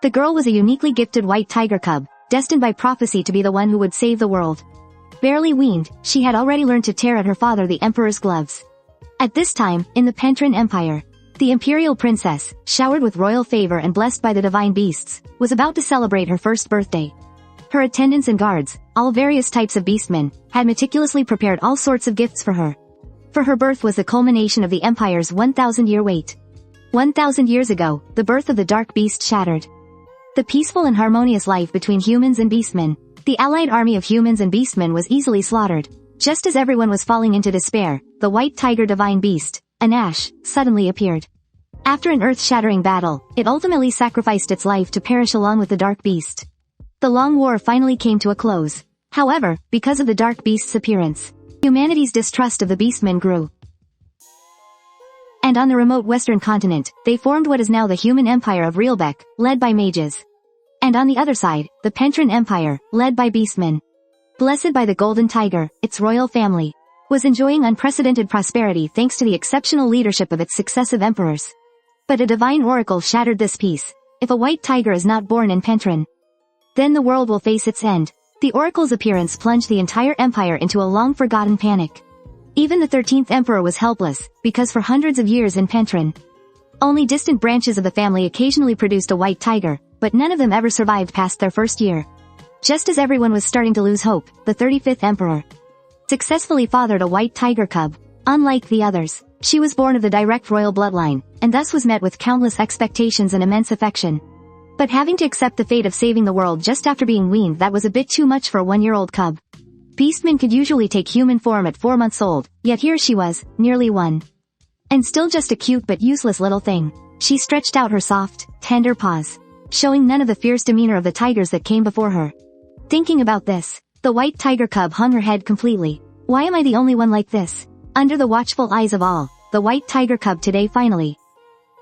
The girl was a uniquely gifted white tiger cub, destined by prophecy to be the one who would save the world. Barely weaned, she had already learned to tear at her father the emperor's gloves. At this time, in the Pentrin Empire, the imperial princess, showered with royal favor and blessed by the divine beasts, was about to celebrate her first birthday. Her attendants and guards, all various types of beastmen, had meticulously prepared all sorts of gifts for her. For her birth was the culmination of the empire's 1,000-year wait. 1,000 years ago, the birth of the dark beast shattered the peaceful and harmonious life between humans and beastmen. The allied army of humans and beastmen was easily slaughtered. Just as everyone was falling into despair, the white tiger divine beast, Anash, suddenly appeared. After an earth-shattering battle, it ultimately sacrificed its life to perish along with the dark beast. The long war finally came to a close. However, because of the dark beast's appearance, humanity's distrust of the beastmen grew. And on the remote western continent, they formed what is now the human empire of Lilberg, led by mages. And on the other side, the Pentrin Empire, led by beastmen. Blessed by the golden tiger, its royal family was enjoying unprecedented prosperity thanks to the exceptional leadership of its successive emperors. But a divine oracle shattered this peace. If a white tiger is not born in Pentrin, then the world will face its end. The oracle's appearance plunged the entire empire into a long-forgotten panic. Even the 13th emperor was helpless, because for hundreds of years in Pentrin, only distant branches of the family occasionally produced a white tiger, but none of them ever survived past their first year. Just as everyone was starting to lose hope, the 35th emperor successfully fathered a white tiger cub. Unlike the others, she was born of the direct royal bloodline, and thus was met with countless expectations and immense affection. But having to accept the fate of saving the world just after being weaned, that was a bit too much for a 1-year-old cub. Beastmen could usually take human form at 4 months old, yet here she was, nearly 1. And still just a cute but useless little thing. She stretched out her soft, tender paws, showing none of the fierce demeanor of the tigers that came before her. Thinking about this, the white tiger cub hung her head completely. Why am I the only one like this? Under the watchful eyes of all, the white tiger cub today finally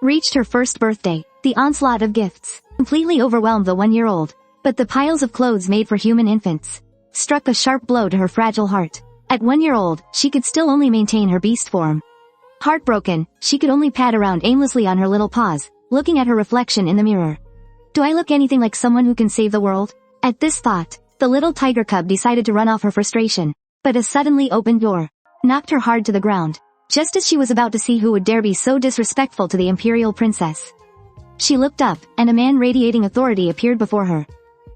reached her first birthday. The onslaught of gifts completely overwhelmed the 1-year-old, but the piles of clothes made for human infants struck a sharp blow to her fragile heart. At 1-year-old, she could still only maintain her beast form. Heartbroken, she could only pad around aimlessly on her little paws, looking at her reflection in the mirror. Do I look anything like someone who can save the world? At this thought, the little tiger cub decided to run off her frustration, but a suddenly opened door knocked her hard to the ground, just as she was about to see who would dare be so disrespectful to the imperial princess. She looked up, and a man radiating authority appeared before her.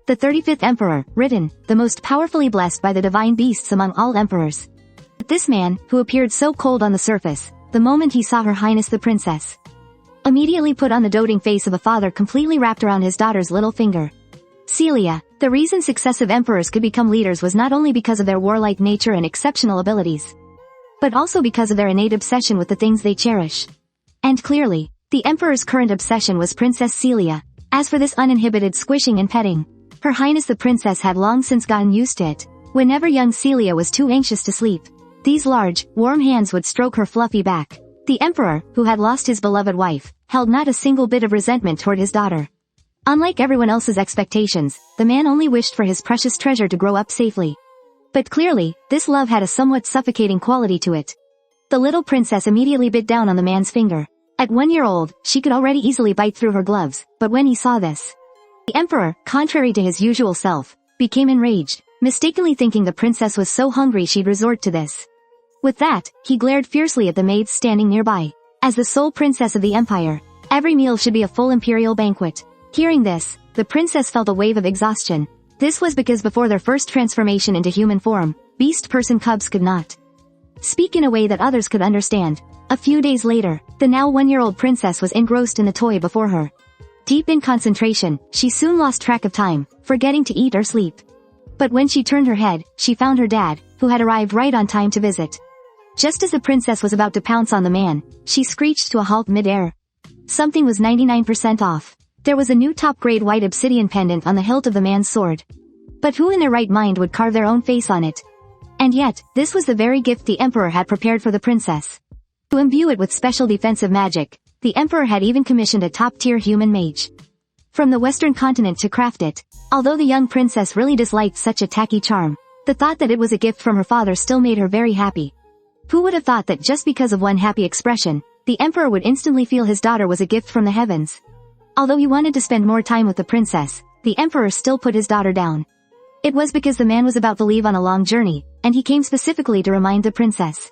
The 35th emperor, written, the most powerfully blessed by the divine beasts among all emperors. But this man, who appeared so cold on the surface, the moment he saw Her Highness the princess, immediately put on the doting face of a father completely wrapped around his daughter's little finger. Celia. The reason successive emperors could become leaders was not only because of their warlike nature and exceptional abilities, but also because of their innate obsession with the things they cherish. And clearly, the emperor's current obsession was Princess Celia. As for this uninhibited squishing and petting, Her Highness the princess had long since gotten used to it. Whenever young Celia was too anxious to sleep, these large, warm hands would stroke her fluffy back. The emperor, who had lost his beloved wife, held not a single bit of resentment toward his daughter. Unlike everyone else's expectations, the man only wished for his precious treasure to grow up safely. But clearly, this love had a somewhat suffocating quality to it. The little princess immediately bit down on the man's finger. At 1-year-old, she could already easily bite through her gloves, but when he saw this, the emperor, contrary to his usual self, became enraged, mistakenly thinking the princess was so hungry she'd resort to this. With that, he glared fiercely at the maids standing nearby. As the sole princess of the empire, every meal should be a full imperial banquet. Hearing this, the princess felt a wave of exhaustion. This was because before their first transformation into human form, beast person cubs could not speak in a way that others could understand. A few days later, the now 1-year-old princess was engrossed in the toy before her. Deep in concentration, she soon lost track of time, forgetting to eat or sleep. But when she turned her head, she found her dad, who had arrived right on time to visit. Just as the princess was about to pounce on the man, she screeched to a halt mid-air. Something was 99% off. There was a new top-grade white obsidian pendant on the hilt of the man's sword. But who in their right mind would carve their own face on it? And yet, this was the very gift the emperor had prepared for the princess. To imbue it with special defensive magic, the emperor had even commissioned a top-tier human mage from the western continent to craft it. Although the young princess really disliked such a tacky charm, the thought that it was a gift from her father still made her very happy. Who would have thought that just because of one happy expression, the emperor would instantly feel his daughter was a gift from the heavens? Although he wanted to spend more time with the princess, the emperor still put his daughter down. It was because the man was about to leave on a long journey, and he came specifically to remind the princess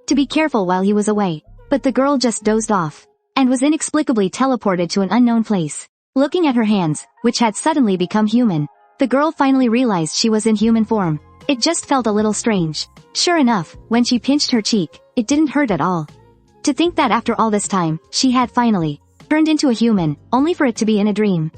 to be careful while he was away. But the girl just dozed off, and was inexplicably teleported to an unknown place. Looking at her hands, which had suddenly become human, the girl finally realized she was in human form. It just felt a little strange. Sure enough, when she pinched her cheek, it didn't hurt at all. To think that after all this time, she had finally turned into a human, only for it to be in a dream.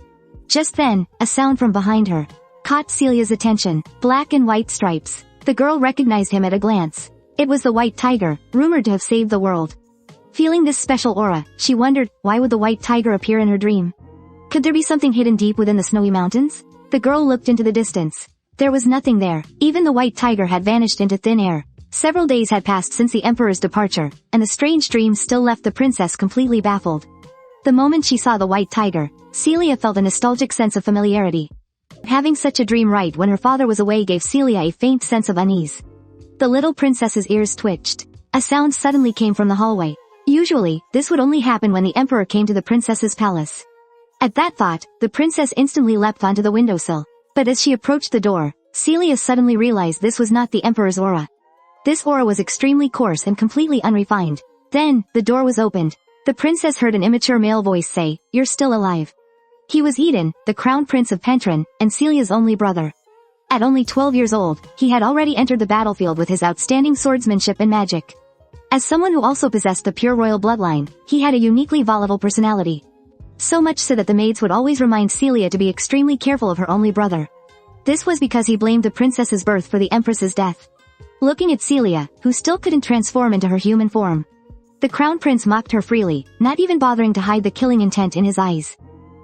Just then, a sound from behind her caught Celia's attention. Black and white stripes. The girl recognized him at a glance. It was the white tiger, rumored to have saved the world. Feeling this special aura, she wondered, why would the white tiger appear in her dream? Could there be something hidden deep within the snowy mountains? The girl looked into the distance. There was nothing there. Even the white tiger had vanished into thin air. Several days had passed since the emperor's departure, and the strange dream still left the princess completely baffled. The moment she saw the white tiger, Celia felt a nostalgic sense of familiarity. Having such a dream right when her father was away gave Celia a faint sense of unease. The little princess's ears twitched. A sound suddenly came from the hallway. Usually, this would only happen when the emperor came to the princess's palace. At that thought, the princess instantly leapt onto the windowsill. But as she approached the door, Celia suddenly realized this was not the emperor's aura. This aura was extremely coarse and completely unrefined. Then, the door was opened. The princess heard an immature male voice say, "You're still alive." He was Egil, the crown prince of Pentrin, and Celia's only brother. At only 12 years old, he had already entered the battlefield with his outstanding swordsmanship and magic. As someone who also possessed the pure royal bloodline, he had a uniquely volatile personality. So much so that the maids would always remind Celia to be extremely careful of her only brother. This was because he blamed the princess's birth for the empress's death. Looking at Celia, who still couldn't transform into her human form, the crown prince mocked her freely, not even bothering to hide the killing intent in his eyes.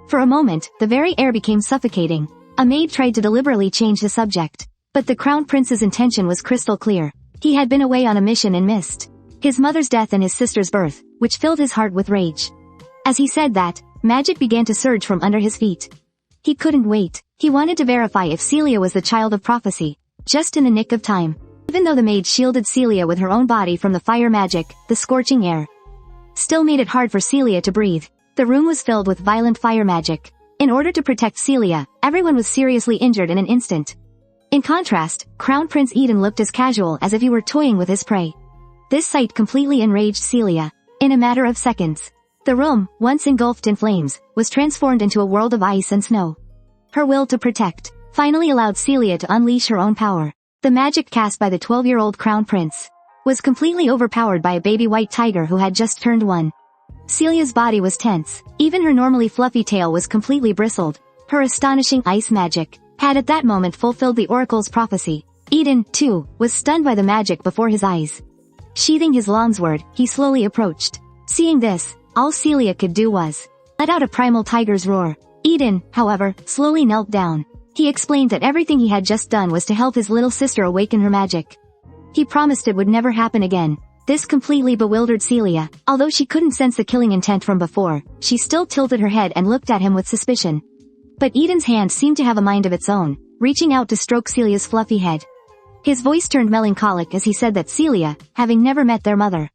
For a moment, the very air became suffocating. A maid tried to deliberately change the subject. But the crown prince's intention was crystal clear. He had been away on a mission and missed his mother's death and his sister's birth, which filled his heart with rage. As he said that, magic began to surge from under his feet. He couldn't wait. He wanted to verify if Celia was the child of prophecy. Just in the nick of time. Even though the maid shielded Celia with her own body from the fire magic, the scorching air still made it hard for Celia to breathe. The room was filled with violent fire magic. In order to protect Celia, everyone was seriously injured in an instant. In contrast, Crown Prince Eden looked as casual as if he were toying with his prey. This sight completely enraged Celia. In a matter of seconds, the room, once engulfed in flames, was transformed into a world of ice and snow. Her will to protect finally allowed Celia to unleash her own power. The magic cast by the 12-year-old Crown Prince was completely overpowered by a baby white tiger who had just turned 1. Celia's body was tense. Even her normally fluffy tail was completely bristled. Her astonishing ice magic had at that moment fulfilled the oracle's prophecy. Eden, too, was stunned by the magic before his eyes. Sheathing his longsword, he slowly approached. Seeing this, all Celia could do was let out a primal tiger's roar. Eden, however, slowly knelt down. He explained that everything he had just done was to help his little sister awaken her magic. He promised it would never happen again. This completely bewildered Celia. Although she couldn't sense the killing intent from before, she still tilted her head and looked at him with suspicion. But Eden's hand seemed to have a mind of its own, reaching out to stroke Celia's fluffy head. His voice turned melancholic as he said that Celia, having never met their mother,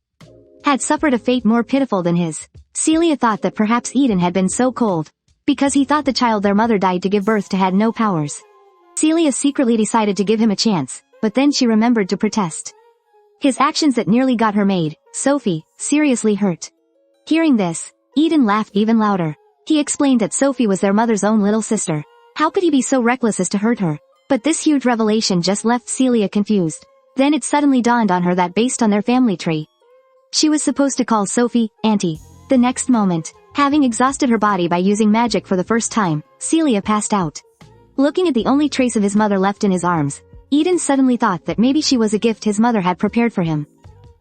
had suffered a fate more pitiful than his. Celia thought that perhaps Eden had been so cold because he thought the child their mother died to give birth to had no powers. Celia secretly decided to give him a chance, but then she remembered to protest. His actions that nearly got her maid, Sophie, seriously hurt. Hearing this, Eden laughed even louder. He explained that Sophie was their mother's own little sister. How could he be so reckless as to hurt her? But this huge revelation just left Celia confused. Then it suddenly dawned on her that based on their family tree, she was supposed to call Sophie, Auntie. The next moment, having exhausted her body by using magic for the first time, Celia passed out. Looking at the only trace of his mother left in his arms, Eden suddenly thought that maybe she was a gift his mother had prepared for him.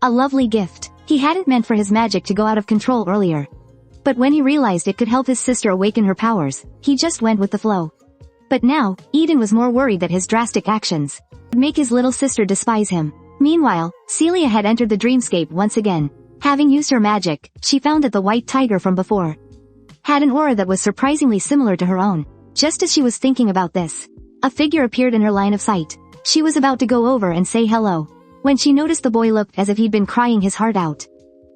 A lovely gift. He hadn't meant for his magic to go out of control earlier. But when he realized it could help his sister awaken her powers, he just went with the flow. But now, Eden was more worried that his drastic actions would make his little sister despise him. Meanwhile, Celia had entered the dreamscape once again. Having used her magic, she found that the white tiger from before had an aura that was surprisingly similar to her own. Just as she was thinking about this, a figure appeared in her line of sight. She was about to go over and say hello, when she noticed the boy looked as if he'd been crying his heart out.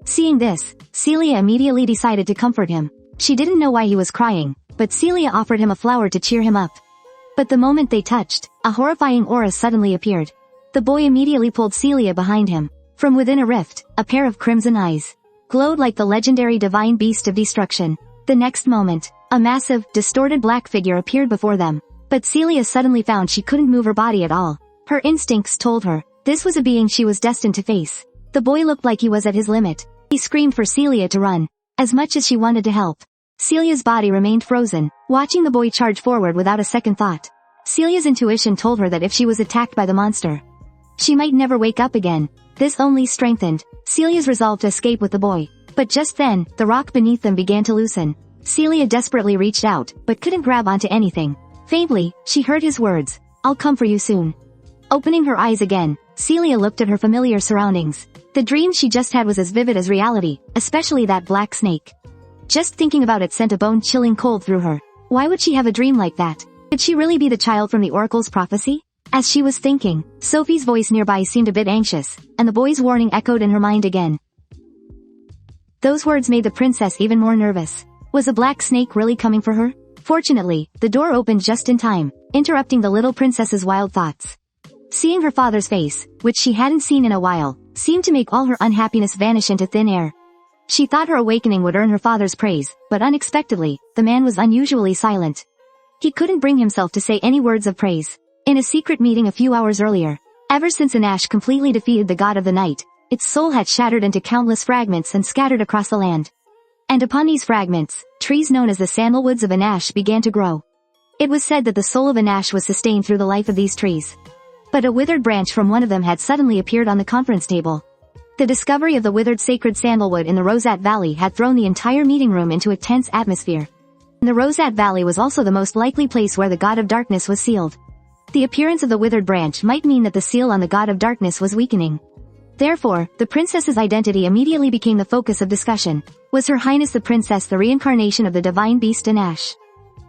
Seeing this, Celia immediately decided to comfort him. She didn't know why he was crying, but Celia offered him a flower to cheer him up. But the moment they touched, a horrifying aura suddenly appeared. The boy immediately pulled Celia behind him. From within a rift, a pair of crimson eyes glowed like the legendary divine beast of destruction. The next moment, a massive, distorted black figure appeared before them. But Celia suddenly found she couldn't move her body at all. Her instincts told her, this was a being she was destined to face. The boy looked like he was at his limit. He screamed for Celia to run. As much as she wanted to help, Celia's body remained frozen, watching the boy charge forward without a second thought. Celia's intuition told her that if she was attacked by the monster, she might never wake up again. This only strengthened Celia's resolve to escape with the boy. But just then, the rock beneath them began to loosen. Celia desperately reached out, but couldn't grab onto anything. Faintly, she heard his words, "I'll come for you soon." Opening her eyes again, Celia looked at her familiar surroundings. The dream she just had was as vivid as reality, especially that black snake. Just thinking about it sent a bone-chilling cold through her. Why would she have a dream like that? Could she really be the child from the oracle's prophecy? As she was thinking, Sophie's voice nearby seemed a bit anxious, and the boy's warning echoed in her mind again. Those words made the princess even more nervous. Was a black snake really coming for her? Fortunately, the door opened just in time, interrupting the little princess's wild thoughts. Seeing her father's face, which she hadn't seen in a while, seemed to make all her unhappiness vanish into thin air. She thought her awakening would earn her father's praise, but unexpectedly, the man was unusually silent. He couldn't bring himself to say any words of praise. In a secret meeting a few hours earlier, ever since an ash completely defeated the god of the night, its soul had shattered into countless fragments and scattered across the land. And upon these fragments, trees known as the sandalwoods of Anash began to grow. It was said that the soul of Anash was sustained through the life of these trees. But a withered branch from one of them had suddenly appeared on the conference table. The discovery of the withered sacred sandalwood in the Rosette Valley had thrown the entire meeting room into a tense atmosphere. The Rosette Valley was also the most likely place where the god of darkness was sealed. The appearance of the withered branch might mean that the seal on the god of darkness was weakening. Therefore, the princess's identity immediately became the focus of discussion. Was Her Highness the Princess the reincarnation of the divine beast Anash?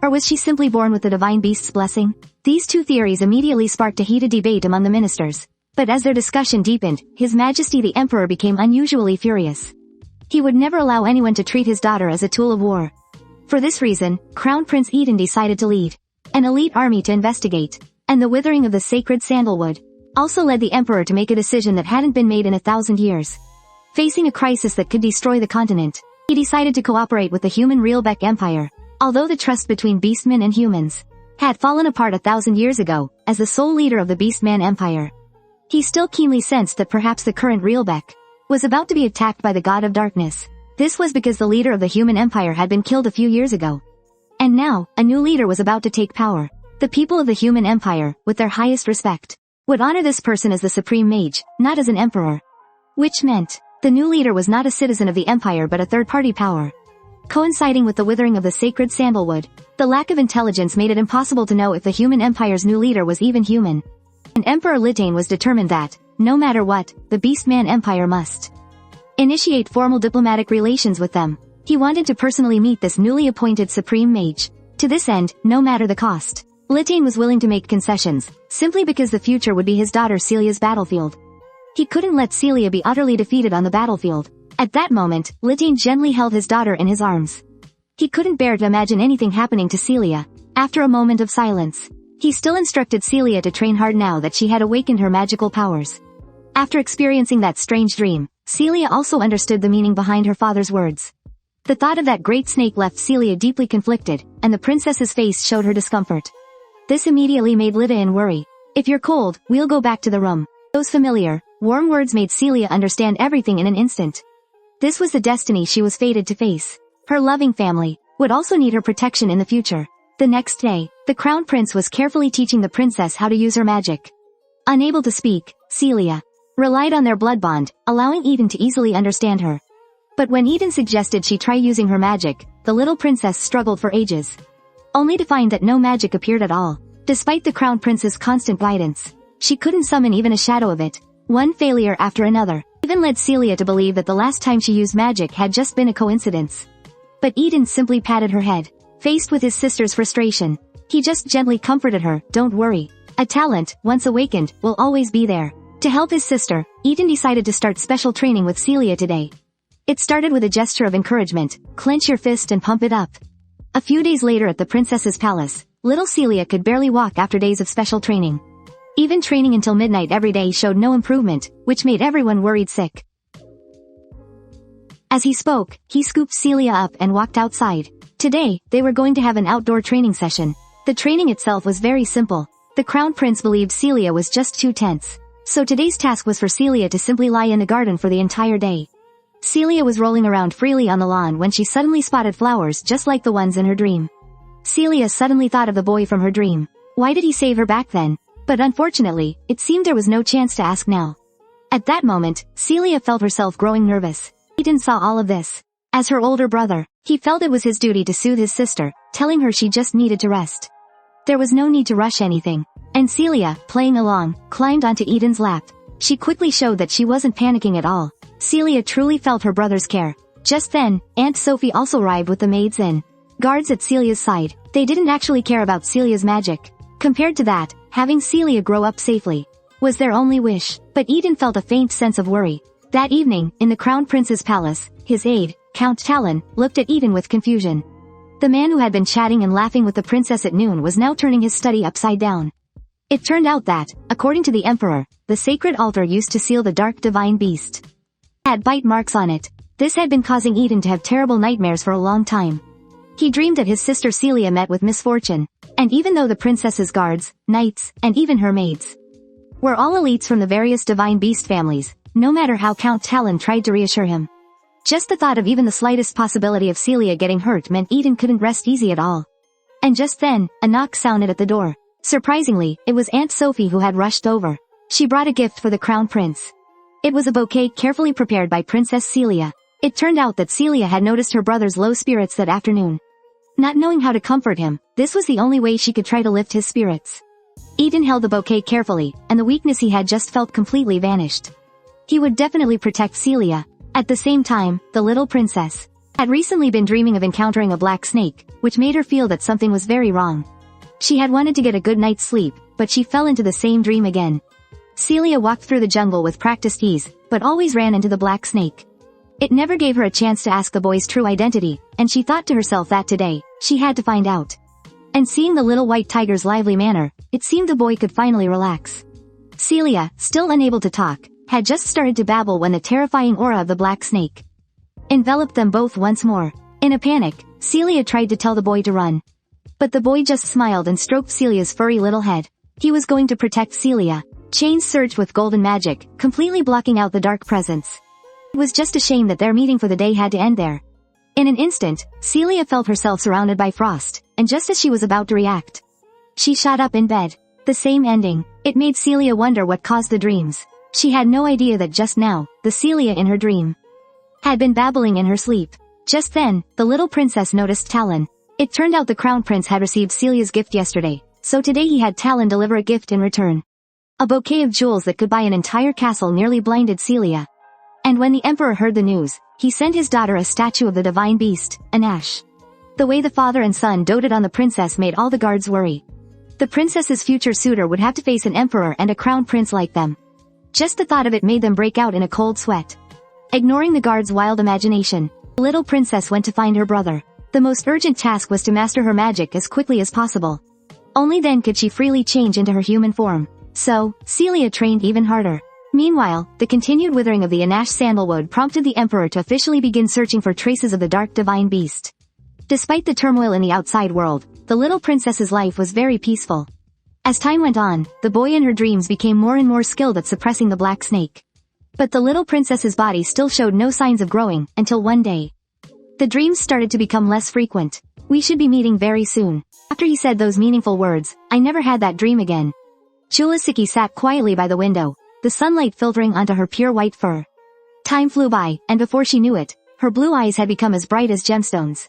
Or was she simply born with the divine beast's blessing? These two theories immediately sparked a heated debate among the ministers. But as their discussion deepened, His Majesty the Emperor became unusually furious. He would never allow anyone to treat his daughter as a tool of war. For this reason, Crown Prince Eden decided to lead an elite army to investigate. And the withering of the sacred sandalwood also led the emperor to make a decision that hadn't been made in 1,000 years. Facing a crisis that could destroy the continent, he decided to cooperate with the human Lilberg Empire. Although the trust between beastmen and humans had fallen apart 1,000 years ago, as the sole leader of the Beastman Empire, he still keenly sensed that perhaps the current Lilberg was about to be attacked by the god of darkness. This was because the leader of the human empire had been killed a few years ago. And now, a new leader was about to take power. The people of the human empire, with their highest respect, would honor this person as the supreme mage, not as an emperor. Which meant, the new leader was not a citizen of the empire but a third-party power. Coinciding with the withering of the sacred sandalwood, the lack of intelligence made it impossible to know if the human empire's new leader was even human. And Emperor Litane was determined that, no matter what, the Beastman Empire must initiate formal diplomatic relations with them. He wanted to personally meet this newly appointed supreme mage. To this end, no matter the cost, Litane was willing to make concessions, simply because the future would be his daughter Celia's battlefield. He couldn't let Celia be utterly defeated on the battlefield. At that moment, Litane gently held his daughter in his arms. He couldn't bear to imagine anything happening to Celia. After a moment of silence, he still instructed Celia to train hard now that she had awakened her magical powers. After experiencing that strange dream, Celia also understood the meaning behind her father's words. The thought of that great snake left Celia deeply conflicted, and the princess's face showed her discomfort. This immediately made Litane worry. If you're cold, we'll go back to the room. Those familiar, warm words made Celia understand everything in an instant. This was the destiny she was fated to face. Her loving family would also need her protection in the future. The next day, the crown prince was carefully teaching the princess how to use her magic. Unable to speak, Celia relied on their blood bond, allowing Eden to easily understand her. But when Eden suggested she try using her magic, the little princess struggled for ages, only to find that no magic appeared at all. Despite the crown prince's constant guidance, she couldn't summon even a shadow of it. One failure after another even led Celia to believe that the last time she used magic had just been a coincidence. But Eden simply patted her head. Faced with his sister's frustration, he just gently comforted her, "Don't worry. A talent, once awakened, will always be there." To help his sister, Eden decided to start special training with Celia today. It started with a gesture of encouragement, clench your fist and pump it up. A few days later at the princess's palace, little Celia could barely walk after days of special training. Even training until midnight every day showed no improvement, which made everyone worried sick. As he spoke, he scooped Celia up and walked outside. Today, they were going to have an outdoor training session. The training itself was very simple. The crown prince believed Celia was just too tense. So today's task was for Celia to simply lie in the garden for the entire day. Celia was rolling around freely on the lawn when she suddenly spotted flowers just like the ones in her dream. Celia suddenly thought of the boy from her dream. Why did he save her back then? But unfortunately, it seemed there was no chance to ask now. At that moment, Celia felt herself growing nervous. Eden saw all of this. As her older brother, he felt it was his duty to soothe his sister, telling her she just needed to rest. There was no need to rush anything. And Celia, playing along, climbed onto Eden's lap. She quickly showed that she wasn't panicking at all. Celia truly felt her brother's care. Just then, Aunt Sophie also arrived with the maids and guards at Celia's side. They didn't actually care about Celia's magic. Compared to that, having Celia grow up safely was their only wish. But Eden felt a faint sense of worry. That evening, in the Crown Prince's palace, his aide, Count Talon, looked at Eden with confusion. The man who had been chatting and laughing with the princess at noon was now turning his study upside down. It turned out that, according to the emperor, the sacred altar used to seal the dark divine beast had bite marks on it. This had been causing Eden to have terrible nightmares for a long time. He dreamed that his sister Celia met with misfortune, and even though the princess's guards, knights, and even her maids were all elites from the various divine beast families, no matter how Count Talon tried to reassure him, just the thought of even the slightest possibility of Celia getting hurt meant Eden couldn't rest easy at all. And just then, a knock sounded at the door. Surprisingly, it was Aunt Sophie who had rushed over. She brought a gift for the crown prince. It was a bouquet carefully prepared by Princess Celia. It turned out that Celia had noticed her brother's low spirits that afternoon. Not knowing how to comfort him, this was the only way she could try to lift his spirits. Eden held the bouquet carefully, and the weakness he had just felt completely vanished. He would definitely protect Celia. At the same time, the little princess had recently been dreaming of encountering a black snake, which made her feel that something was very wrong. She had wanted to get a good night's sleep, but she fell into the same dream again. Celia walked through the jungle with practiced ease, but always ran into the black snake. It never gave her a chance to ask the boy's true identity, and she thought to herself that today, she had to find out. And seeing the little white tiger's lively manner, it seemed the boy could finally relax. Celia, still unable to talk, had just started to babble when the terrifying aura of the black snake enveloped them both once more. In a panic, Celia tried to tell the boy to run. But the boy just smiled and stroked Celia's furry little head. He was going to protect Celia. Chains surged with golden magic, completely blocking out the dark presence. It was just a shame that their meeting for the day had to end there. In an instant, Celia felt herself surrounded by frost, and just as she was about to react, she shot up in bed. The same ending. It made Celia wonder what caused the dreams. She had no idea that just now, the Celia in her dream had been babbling in her sleep. Just then, the little princess noticed Talon. It turned out the crown prince had received Celia's gift yesterday, so today he had Talon deliver a gift in return. A bouquet of jewels that could buy an entire castle nearly blinded Celia. And when the emperor heard the news, he sent his daughter a statue of the divine beast, an ash. The way the father and son doted on the princess made all the guards worry. The princess's future suitor would have to face an emperor and a crown prince like them. Just the thought of it made them break out in a cold sweat. Ignoring the guards' wild imagination, the little princess went to find her brother. The most urgent task was to master her magic as quickly as possible. Only then could she freely change into her human form. So, Celia trained even harder. Meanwhile, the continued withering of the Anash sandalwood prompted the emperor to officially begin searching for traces of the dark divine beast. Despite the turmoil in the outside world, the little princess's life was very peaceful. As time went on, the boy in her dreams became more and more skilled at suppressing the black snake. But the little princess's body still showed no signs of growing, until one day. The dreams started to become less frequent. We should be meeting very soon. After he said those meaningful words, I never had that dream again. Julicia sat quietly by the window, the sunlight filtering onto her pure white fur. Time flew by, and before she knew it, her blue eyes had become as bright as gemstones.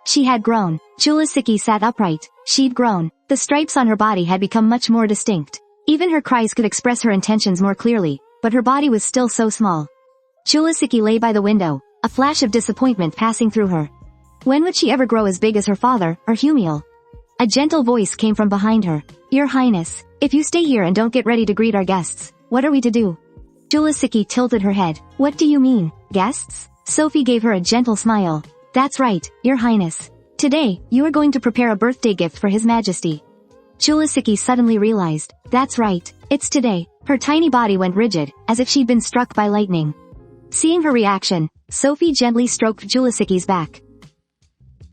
She had grown. Julicia sat upright. She'd grown. The stripes on her body had become much more distinct. Even her cries could express her intentions more clearly, but her body was still so small. Julicia lay by the window, a flash of disappointment passing through her. When would she ever grow as big as her father, or Humiel? A gentle voice came from behind her. Your Highness, if you stay here and don't get ready to greet our guests, what are we to do? Julicia tilted her head. What do you mean, guests? Sophie gave her a gentle smile. That's right, Your Highness. Today, you are going to prepare a birthday gift for His Majesty. Julicia suddenly realized, that's right, it's today. Her tiny body went rigid, as if she'd been struck by lightning. Seeing her reaction, Sophie gently stroked Julicia's back.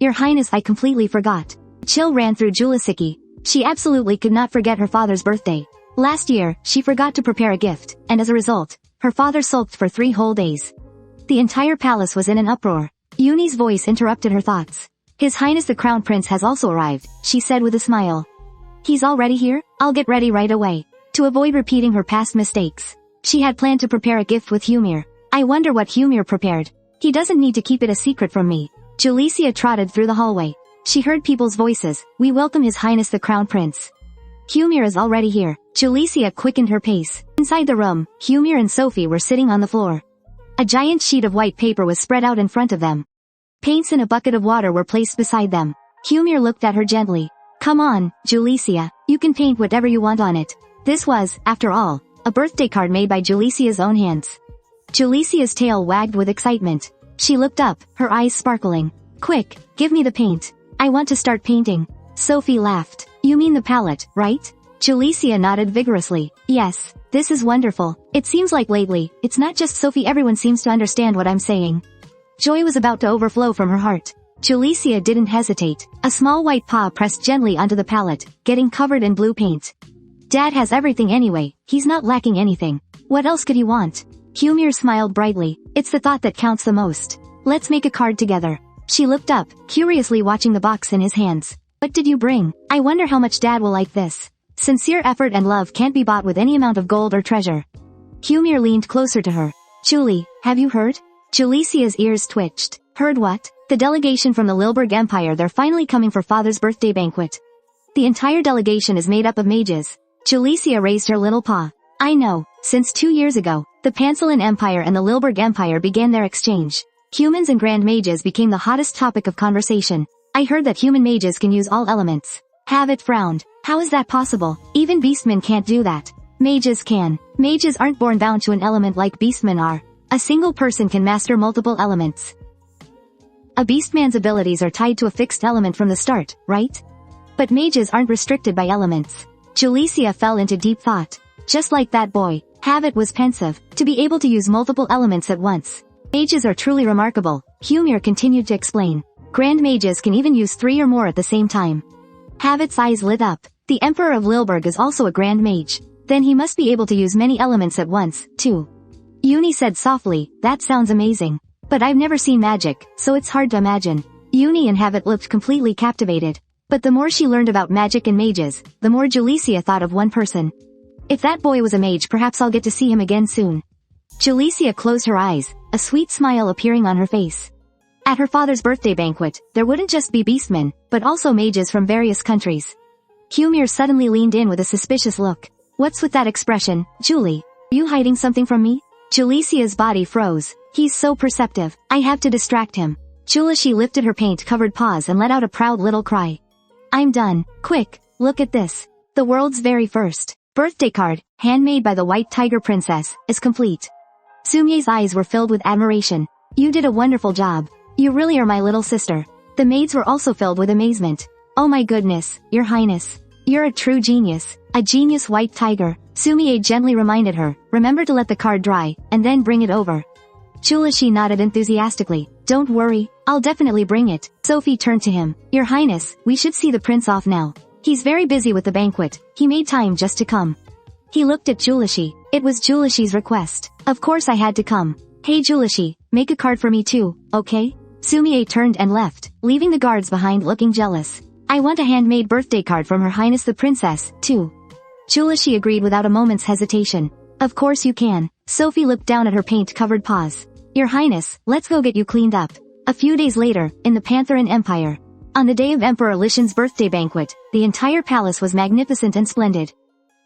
Your Highness, I completely forgot. Chill ran through Julicia. She absolutely could not forget her father's birthday. Last year, she forgot to prepare a gift, and as a result, her father sulked for 3 whole days. The entire palace was in an uproar. Yuni's voice interrupted her thoughts. His Highness the Crown Prince has also arrived, she said with a smile. He's already here? I'll get ready right away. To avoid repeating her past mistakes, she had planned to prepare a gift with Humir. I wonder what Humir prepared. He doesn't need to keep it a secret from me. Julicia trotted through the hallway. She heard people's voices. We welcome His Highness the Crown Prince. Humir is already here. Julicia quickened her pace. Inside the room, Humir and Sophie were sitting on the floor. A giant sheet of white paper was spread out in front of them. Paints and a bucket of water were placed beside them. Humir looked at her gently. Come on, Julicia, you can paint whatever you want on it. This was, after all, a birthday card made by Julicia's own hands. Julicia's tail wagged with excitement. She looked up, her eyes sparkling. Quick, give me the paint. I want to start painting. Sophie laughed. You mean the palette, right? Julicia nodded vigorously. Yes, this is wonderful. It seems like lately, it's not just Sophie, everyone seems to understand what I'm saying. Joy was about to overflow from her heart. Julicia didn't hesitate. A small white paw pressed gently onto the palette, getting covered in blue paint. Dad has everything anyway, he's not lacking anything. What else could he want? Humir smiled brightly. It's the thought that counts the most. Let's make a card together. She looked up, curiously watching the box in his hands. What did you bring? I wonder how much Dad will like this. Sincere effort and love can't be bought with any amount of gold or treasure. Humir leaned closer to her. Julie, have you heard? Julicia's ears twitched. Heard what? The delegation from the Lilberg Empire, they're finally coming for Father's birthday banquet. The entire delegation is made up of mages. Julicia raised her little paw. I know. Since 2 years ago, the Pentrin Empire and the Lilberg Empire began their exchange. Humans and grand mages became the hottest topic of conversation. I heard that human mages can use all elements. Havit frowned. How is that possible? Even beastmen can't do that. Mages can. Mages aren't born bound to an element like beastmen are. A single person can master multiple elements. A beastman's abilities are tied to a fixed element from the start, right? But mages aren't restricted by elements. Julicia fell into deep thought. Just like that boy, Havit was pensive. To be able to use multiple elements at once. Mages are truly remarkable, Humir continued to explain. Grand mages can even use 3 or more at the same time. Havit's eyes lit up. The Emperor of Lilberg is also a grand mage. Then he must be able to use many elements at once, too. Yuni said softly, that sounds amazing. But I've never seen magic, so it's hard to imagine. Yuni and Havit looked completely captivated. But the more she learned about magic and mages, the more Julicia thought of one person. If that boy was a mage, perhaps I'll get to see him again soon. Julicia closed her eyes, a sweet smile appearing on her face. At her father's birthday banquet, there wouldn't just be beastmen, but also mages from various countries. Humir suddenly leaned in with a suspicious look. What's with that expression, Julie? Are you hiding something from me? Julicia's body froze. He's so perceptive. I have to distract him. Julicia lifted her paint-covered paws and let out a proud little cry. I'm done. Quick, look at this. The world's very first birthday card, handmade by the White Tiger Princess, is complete. Sumie's eyes were filled with admiration. You did a wonderful job. You really are my little sister. The maids were also filled with amazement. Oh my goodness, Your Highness. You're a true genius. A genius white tiger. Sumie gently reminded her, remember to let the card dry, and then bring it over. Julicia nodded enthusiastically. Don't worry, I'll definitely bring it. Sophie turned to him. Your Highness, we should see the prince off now. He's very busy with the banquet. He made time just to come. He looked at Julicia. It was Julicia's request. Of course I had to come. Hey Julicia, make a card for me too, okay? Sumie turned and left, leaving the guards behind looking jealous. I want a handmade birthday card from Her Highness the Princess, too. Julicia agreed without a moment's hesitation. Of course you can. Sophie looked down at her paint-covered paws. Your Highness, let's go get you cleaned up. A few days later, in the Pentrin Empire. On the day of Emperor Lishan's birthday banquet, the entire palace was magnificent and splendid.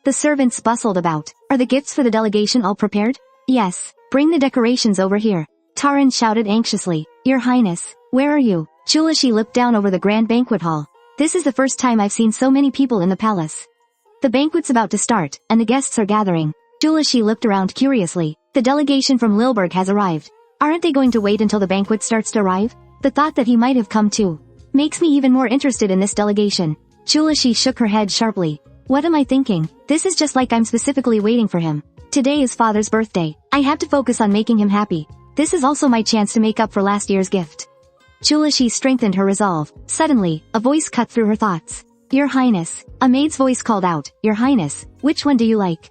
The servants bustled about. Are the gifts for the delegation all prepared? Yes. Bring the decorations over here. Taran shouted anxiously. Your Highness, where are you? Julicia looked down over the grand banquet hall. This is the first time I've seen so many people in the palace. The banquet's about to start, and the guests are gathering. Julicia looked around curiously. The delegation from Lilberg has arrived. Aren't they going to wait until the banquet starts to arrive? The thought that he might have come too makes me even more interested in this delegation. Julicia shook her head sharply. What am I thinking? This is just like I'm specifically waiting for him. Today is father's birthday. I have to focus on making him happy. This is also my chance to make up for last year's gift. Julicia strengthened her resolve. Suddenly, a voice cut through her thoughts. Your Highness. A maid's voice called out. Your Highness, which one do you like?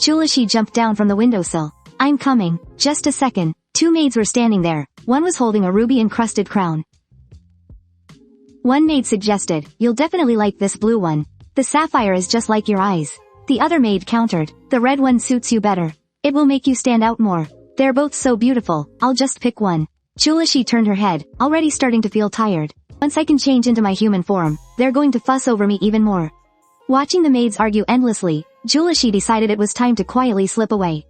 Julicia jumped down from the windowsill. I'm coming. Just a second. Two maids were standing there. One was holding a ruby-encrusted crown. One maid suggested, you'll definitely like this blue one. The sapphire is just like your eyes. The other maid countered, the red one suits you better. It will make you stand out more. They're both so beautiful, I'll just pick one. Julicia turned her head, already starting to feel tired. Once I can change into my human form, they're going to fuss over me even more. Watching the maids argue endlessly, Julicia decided it was time to quietly slip away.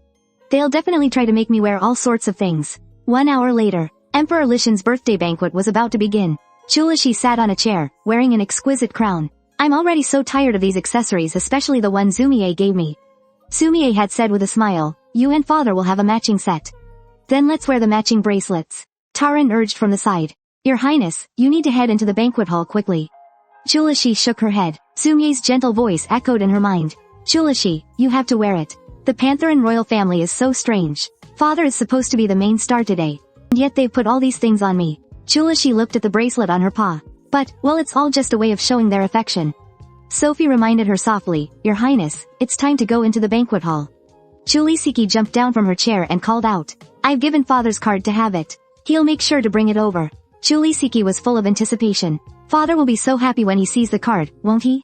They'll definitely try to make me wear all sorts of things. 1 hour later, Emperor Lishan's birthday banquet was about to begin. Julicia sat on a chair, wearing an exquisite crown. I'm already so tired of these accessories, especially the one Sumie gave me. Sumie had said with a smile, you and father will have a matching set. Then let's wear the matching bracelets. Taran urged from the side. Your Highness, you need to head into the banquet hall quickly. Julicia shook her head. Sumie's gentle voice echoed in her mind. Julicia, you have to wear it. The Pentrin royal family is so strange. Father is supposed to be the main star today. And yet they've put all these things on me. Julicia looked at the bracelet on her paw. But, well, it's all just a way of showing their affection. Sophie reminded her softly, Your Highness, it's time to go into the banquet hall. Julicia jumped down from her chair and called out. I've given father's card to have it. He'll make sure to bring it over. Julicia was full of anticipation. Father will be so happy when he sees the card, won't he?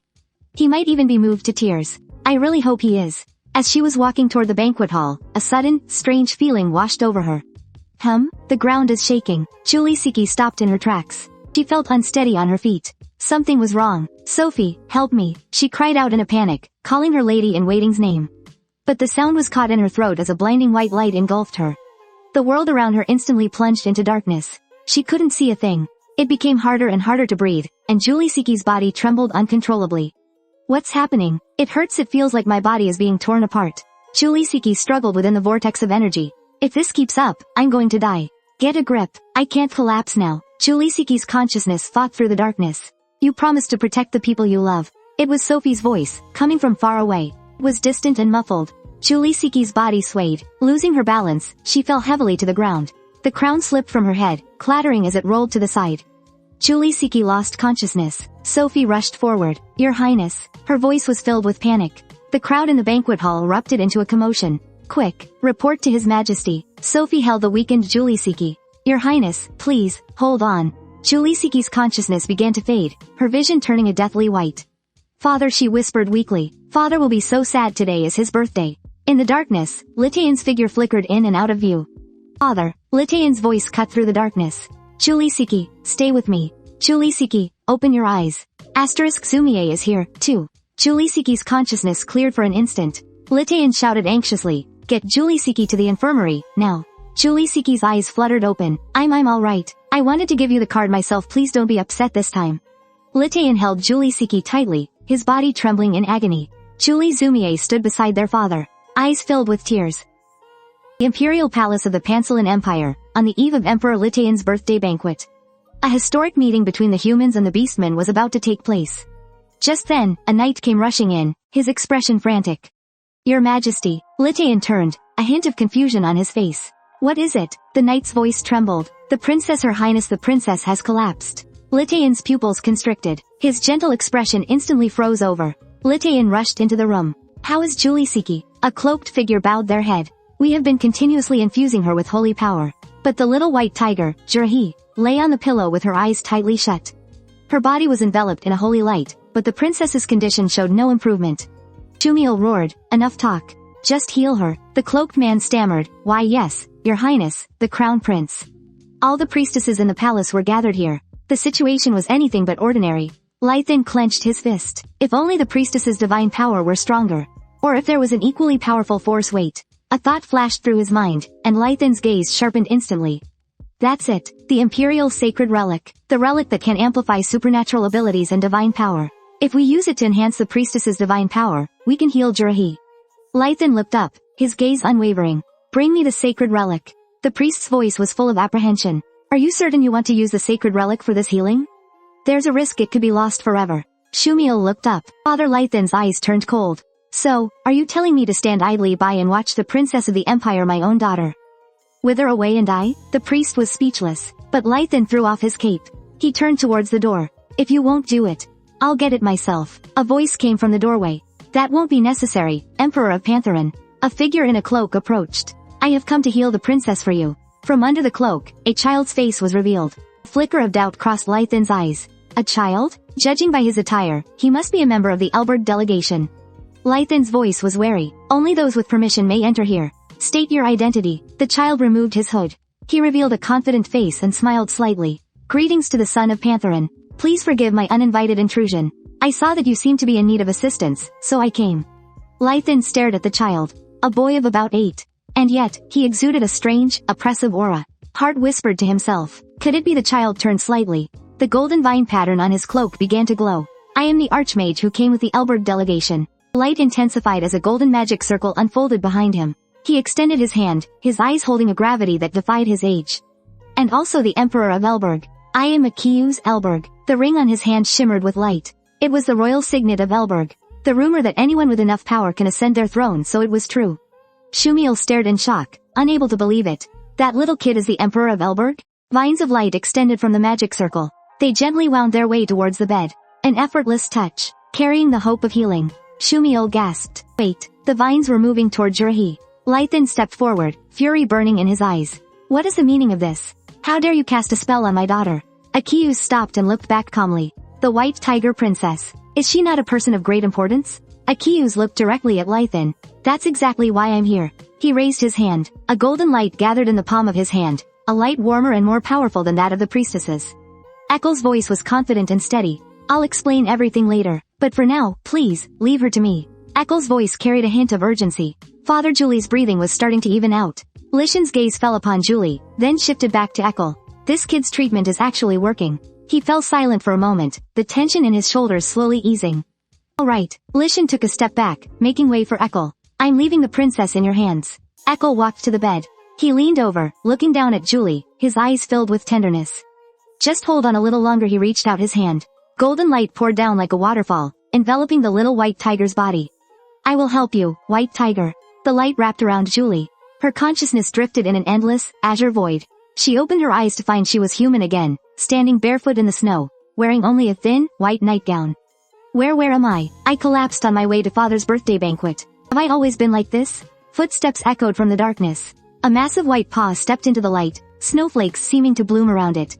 He might even be moved to tears. I really hope he is. As she was walking toward the banquet hall, a sudden, strange feeling washed over her. The ground is shaking. Julicia stopped in her tracks. She felt unsteady on her feet. Something was wrong. Sophie, help me, she cried out in a panic, calling her lady-in-waiting's name. But the sound was caught in her throat as a blinding white light engulfed her. The world around her instantly plunged into darkness. She couldn't see a thing. It became harder and harder to breathe, and Julicia's body trembled uncontrollably. What's happening? It hurts, it feels like my body is being torn apart. Julicia struggled within the vortex of energy. If this keeps up, I'm going to die. Get a grip. I can't collapse now. Julicia's consciousness fought through the darkness. You promised to protect the people you love. It was Sophie's voice, coming from far away. It was distant and muffled. Julicia's body swayed. Losing her balance, she fell heavily to the ground. The crown slipped from her head, clattering as it rolled to the side. Julicia lost consciousness. Sophie rushed forward. Your Highness. Her voice was filled with panic. The crowd in the banquet hall erupted into a commotion. Quick, report to His Majesty. Sophie held the weakened Julicia. Your Highness, please, hold on. Julicia's consciousness began to fade, her vision turning a deathly white. Father, she whispered weakly. Father will be so sad, today is his birthday. In the darkness, Litayan's figure flickered in and out of view. Father, Litayan's voice cut through the darkness. Julicia, stay with me. Julicia, open your eyes. Sumie is here, too. Julicia's consciousness cleared for an instant. Litayan shouted anxiously, get Julicia to the infirmary, now. Julicia's eyes fluttered open. I'm alright. I wanted to give you the card myself, please don't be upset this time. Litayan held Julicia tightly, his body trembling in agony. Sumie stood beside their father, eyes filled with tears. The imperial palace of the Pentrin Empire, on the eve of Emperor Litayan's birthday banquet. A historic meeting between the humans and the beastmen was about to take place. Just then, a knight came rushing in, his expression frantic. Your Majesty. Litayan turned, a hint of confusion on his face. What is it? The knight's voice trembled. The princess, Her Highness, the princess has collapsed. Litayan's pupils constricted. His gentle expression instantly froze over. Litayan rushed into the room. How is Julicia? A cloaked figure bowed their head. We have been continuously infusing her with holy power. But the little white tiger, Jurhi, lay on the pillow with her eyes tightly shut. Her body was enveloped in a holy light, but the princess's condition showed no improvement. Jumiel roared, enough talk. Just heal her. The cloaked man stammered, why yes, Your Highness, the crown prince. All the priestesses in the palace were gathered here. The situation was anything but ordinary. Lythan clenched his fist. If only the priestess's divine power were stronger. Or if there was an equally powerful force. Wait. A thought flashed through his mind, and Lythan's gaze sharpened instantly. That's it. The imperial sacred relic. The relic that can amplify supernatural abilities and divine power. If we use it to enhance the priestess's divine power, we can heal Jurhi. Lythan looked up, his gaze unwavering. Bring me the sacred relic. The priest's voice was full of apprehension. Are you certain you want to use the sacred relic for this healing? There's a risk it could be lost forever. Shumiel looked up. Father Lythan's eyes turned cold. So, are you telling me to stand idly by and watch the princess of the empire, my own daughter, wither away and die? The priest was speechless, but Lythan threw off his cape. He turned towards the door. If you won't do it, I'll get it myself. A voice came from the doorway. That won't be necessary, Emperor of Pentrin. A figure in a cloak approached. I have come to heal the princess for you. From under the cloak, a child's face was revealed. A flicker of doubt crossed Lythan's eyes. A child? Judging by his attire, he must be a member of the Lilberg delegation. Lythan's voice was wary. Only those with permission may enter here. State your identity. The child removed his hood. He revealed a confident face and smiled slightly. Greetings to the son of Pentrin. Please forgive my uninvited intrusion. I saw that you seemed to be in need of assistance, so I came. Lythan stared at the child. A boy of about 8. And yet, he exuded a strange, oppressive aura. Hart whispered to himself. Could it be? The child turned slightly. The golden vine pattern on his cloak began to glow. I am the archmage who came with the Lilberg delegation. Light intensified as a golden magic circle unfolded behind him. He extended his hand, his eyes holding a gravity that defied his age. And also the Emperor of Lilberg. I am Akiu's Lilberg. The ring on his hand shimmered with light. It was the royal signet of Lilberg. The rumor that anyone with enough power can ascend their throne, so it was true. Shumiel stared in shock, unable to believe it. That little kid is the Emperor of Lilberg? Vines of light extended from the magic circle. They gently wound their way towards the bed. An effortless touch, carrying the hope of healing. Shumiel gasped. Wait, the vines were moving toward Jurahi. Lythan stepped forward, fury burning in his eyes. What is the meaning of this? How dare you cast a spell on my daughter? Akiu stopped and looked back calmly. The white tiger princess. Is she not a person of great importance? Akiu looked directly at Lythan. That's exactly why I'm here. He raised his hand. A golden light gathered in the palm of his hand. A light warmer and more powerful than that of the priestesses. Egil's voice was confident and steady. I'll explain everything later, but for now, please, leave her to me. Egil's voice carried a hint of urgency. Father Julie's breathing was starting to even out. Lishan's gaze fell upon Julie, then shifted back to Egil. This kid's treatment is actually working. He fell silent for a moment, the tension in his shoulders slowly easing. All right. Lishan took a step back, making way for Egil. I'm leaving the princess in your hands. Egil walked to the bed. He leaned over, looking down at Julie, his eyes filled with tenderness. Just hold on a little longer. He reached out his hand. Golden light poured down like a waterfall, enveloping the little white tiger's body. I will help you, white tiger. The light wrapped around Julie. Her consciousness drifted in an endless, azure void. She opened her eyes to find she was human again, standing barefoot in the snow, wearing only a thin, white nightgown. Where am I? I collapsed on my way to father's birthday banquet. Have I always been like this? Footsteps echoed from the darkness. A massive white paw stepped into the light, snowflakes seeming to bloom around it.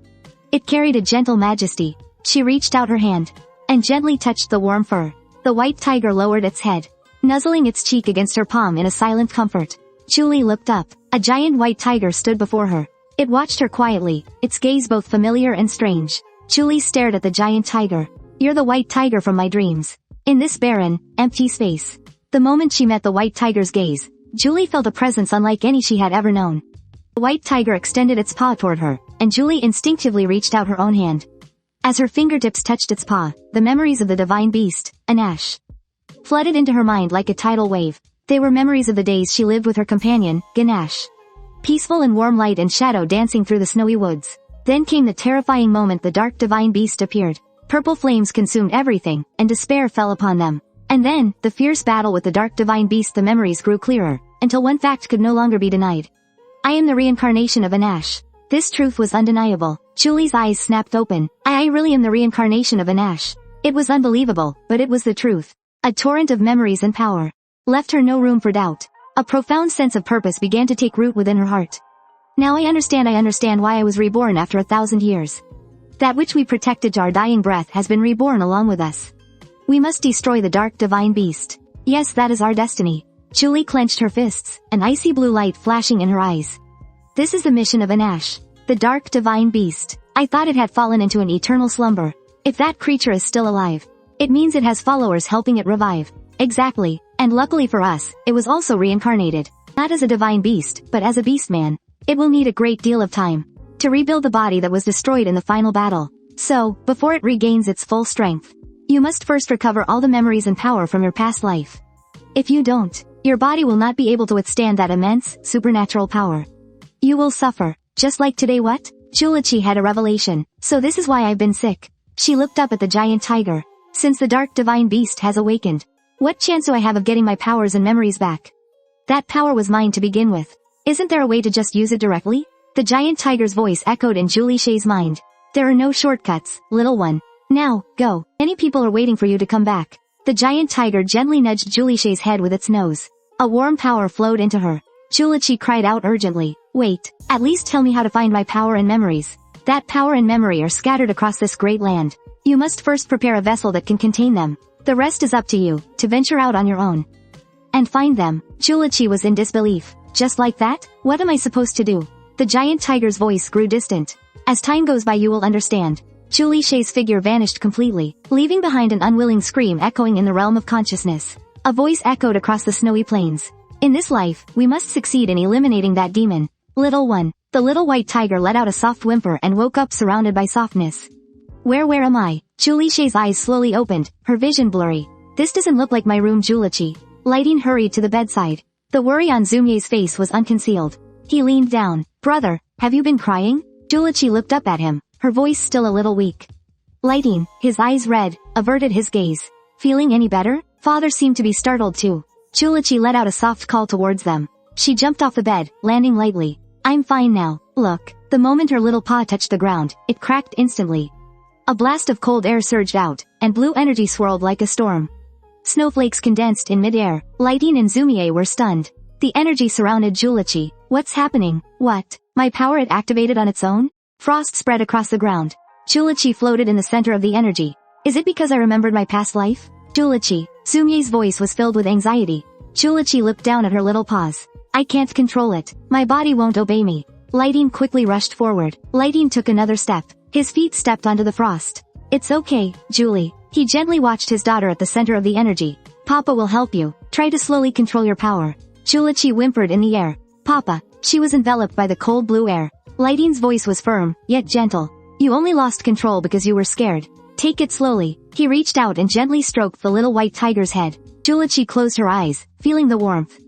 It carried a gentle majesty. She reached out her hand, and gently touched the warm fur. The white tiger lowered its head, nuzzling its cheek against her palm in a silent comfort. Julie looked up. A giant white tiger stood before her. It watched her quietly, its gaze both familiar and strange. Julie stared at the giant tiger. You're the white tiger from my dreams. In this barren, empty space. The moment she met the white tiger's gaze, Julie felt a presence unlike any she had ever known. The white tiger extended its paw toward her, and Julie instinctively reached out her own hand. As her fingertips touched its paw, the memories of the divine beast, Anash, flooded into her mind like a tidal wave. They were memories of the days she lived with her companion, Ganesh. Peaceful and warm light and shadow dancing through the snowy woods. Then came the terrifying moment the dark divine beast appeared. Purple flames consumed everything, and despair fell upon them. And then, the fierce battle with the dark divine beast. The memories grew clearer, until one fact could no longer be denied. I am the reincarnation of Anash. This truth was undeniable. Julie's eyes snapped open. I really am the reincarnation of Anash. It was unbelievable, but it was the truth. A torrent of memories and power left her no room for doubt. A profound sense of purpose began to take root within her heart. Now I understand why I was reborn after 1,000 years. That which we protected to our dying breath has been reborn along with us. We must destroy the dark divine beast. Yes, that is our destiny. Julie clenched her fists, an icy blue light flashing in her eyes. This is the mission of Anash, the dark divine beast. I thought it had fallen into an eternal slumber. If that creature is still alive, it means it has followers helping it revive. Exactly, and luckily for us, it was also reincarnated. Not as a divine beast, but as a beastman. It will need a great deal of time to rebuild the body that was destroyed in the final battle. So, before it regains its full strength, you must first recover all the memories and power from your past life. If you don't, your body will not be able to withstand that immense, supernatural power. You will suffer. Just like today what? Julicia had a revelation. So this is why I've been sick. She looked up at the giant tiger. Since the dark divine beast has awakened, what chance do I have of getting my powers and memories back? That power was mine to begin with. Isn't there a way to just use it directly? The giant tiger's voice echoed in Julicia's mind. There are no shortcuts, little one. Now, go. Many people are waiting for you to come back. The giant tiger gently nudged Julicia's head with its nose. A warm power flowed into her. Julicia cried out urgently. Wait, at least tell me how to find my power and memories. That power and memory are scattered across this great land. You must first prepare a vessel that can contain them. The rest is up to you, to venture out on your own. And find them. Julicia was in disbelief. Just like that? What am I supposed to do? The giant tiger's voice grew distant. As time goes by you will understand. Julicia's figure vanished completely, leaving behind an unwilling scream echoing in the realm of consciousness. A voice echoed across the snowy plains. In this life, we must succeed in eliminating that demon. Little one. The little white tiger let out a soft whimper and woke up surrounded by softness. Where am I? Julicia's eyes slowly opened, her vision blurry. This doesn't look like my room, Julicia. Lighting hurried to the bedside. The worry on Zumie's face was unconcealed. He leaned down. Brother, have you been crying? Julicia looked up at him, her voice still a little weak. Lighting, his eyes red, averted his gaze. Feeling any better? Father seemed to be startled too. Julicia let out a soft call towards them. She jumped off the bed, landing lightly. I'm fine now. Look. The moment her little paw touched the ground, it cracked instantly. A blast of cold air surged out, and blue energy swirled like a storm. Snowflakes condensed in midair. Lighting and Zumie were stunned. The energy surrounded Julicia. What's happening? What? My power had activated on its own? Frost spread across the ground. Julicia floated in the center of the energy. Is it because I remembered my past life? Julicia. Zumie's voice was filled with anxiety. Julicia looked down at her little paws. I can't control it. My body won't obey me. Lighting quickly rushed forward. Lighting took another step. His feet stepped onto the frost. It's okay, Julie. He gently watched his daughter at the center of the energy. Papa will help you. Try to slowly control your power. Julicia whimpered in the air. Papa. She was enveloped by the cold blue air. Lighting's voice was firm, yet gentle. You only lost control because you were scared. Take it slowly. He reached out and gently stroked the little white tiger's head. Julicia closed her eyes, feeling the warmth.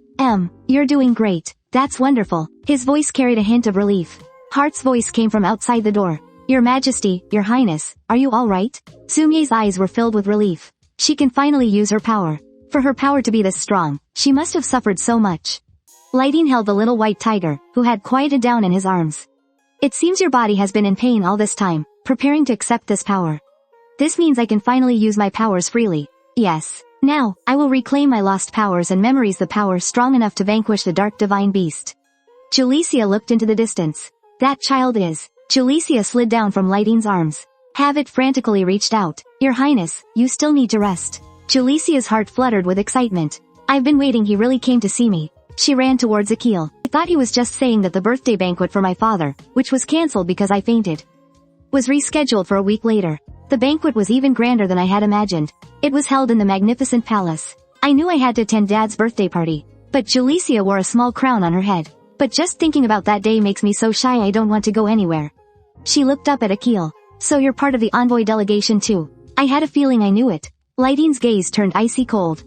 You're doing great. That's wonderful. His voice carried a hint of relief. Heart's voice came from outside the door. Your Majesty, Your Highness, are you all right? Zumie's eyes were filled with relief. She can finally use her power. For her power to be this strong, she must have suffered so much. Lighting held the little white tiger, who had quieted down in his arms. It seems your body has been in pain all this time, preparing to accept this power. This means I can finally use my powers freely. Yes. Now, I will reclaim my lost powers and memories, the power strong enough to vanquish the dark divine beast. Julicia looked into the distance. That child is. Julicia slid down from Lighting's arms. Havit frantically reached out. Your Highness, you still need to rest. Julicia's heart fluttered with excitement. I've been waiting, he really came to see me. She ran towards Egil. I thought he was just saying that the birthday banquet for my father, which was cancelled because I fainted, was rescheduled for a week later. The banquet was even grander than I had imagined. It was held in the magnificent palace. I knew I had to attend Dad's birthday party, but Julicia wore a small crown on her head. But just thinking about that day makes me so shy I don't want to go anywhere. She looked up at Egil. So you're part of the envoy delegation too? I had a feeling I knew it. Lighting's gaze turned icy cold.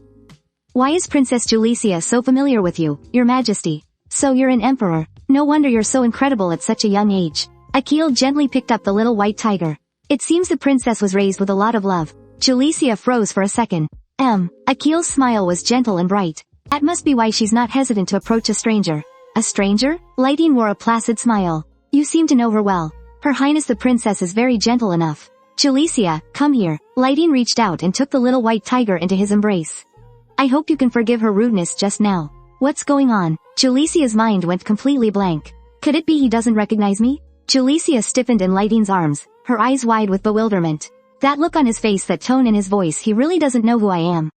Why is Princess Julicia so familiar with you, Your Majesty? So you're an emperor. No wonder you're so incredible at such a young age. Egil gently picked up the little white tiger. It seems the princess was raised with a lot of love. Julicia froze for a second. Egil's smile was gentle and bright. That must be why she's not hesitant to approach a stranger. A stranger? Lighting wore a placid smile. You seem to know her well. Her Highness the Princess is very gentle enough. Julicia, come here. Lighting reached out and took the little white tiger into his embrace. I hope you can forgive her rudeness just now. What's going on? Julicia's mind went completely blank. Could it be he doesn't recognize me? Julicia stiffened in Lighting's arms, her eyes wide with bewilderment. That look on his face, that tone in his voice, he really doesn't know who I am.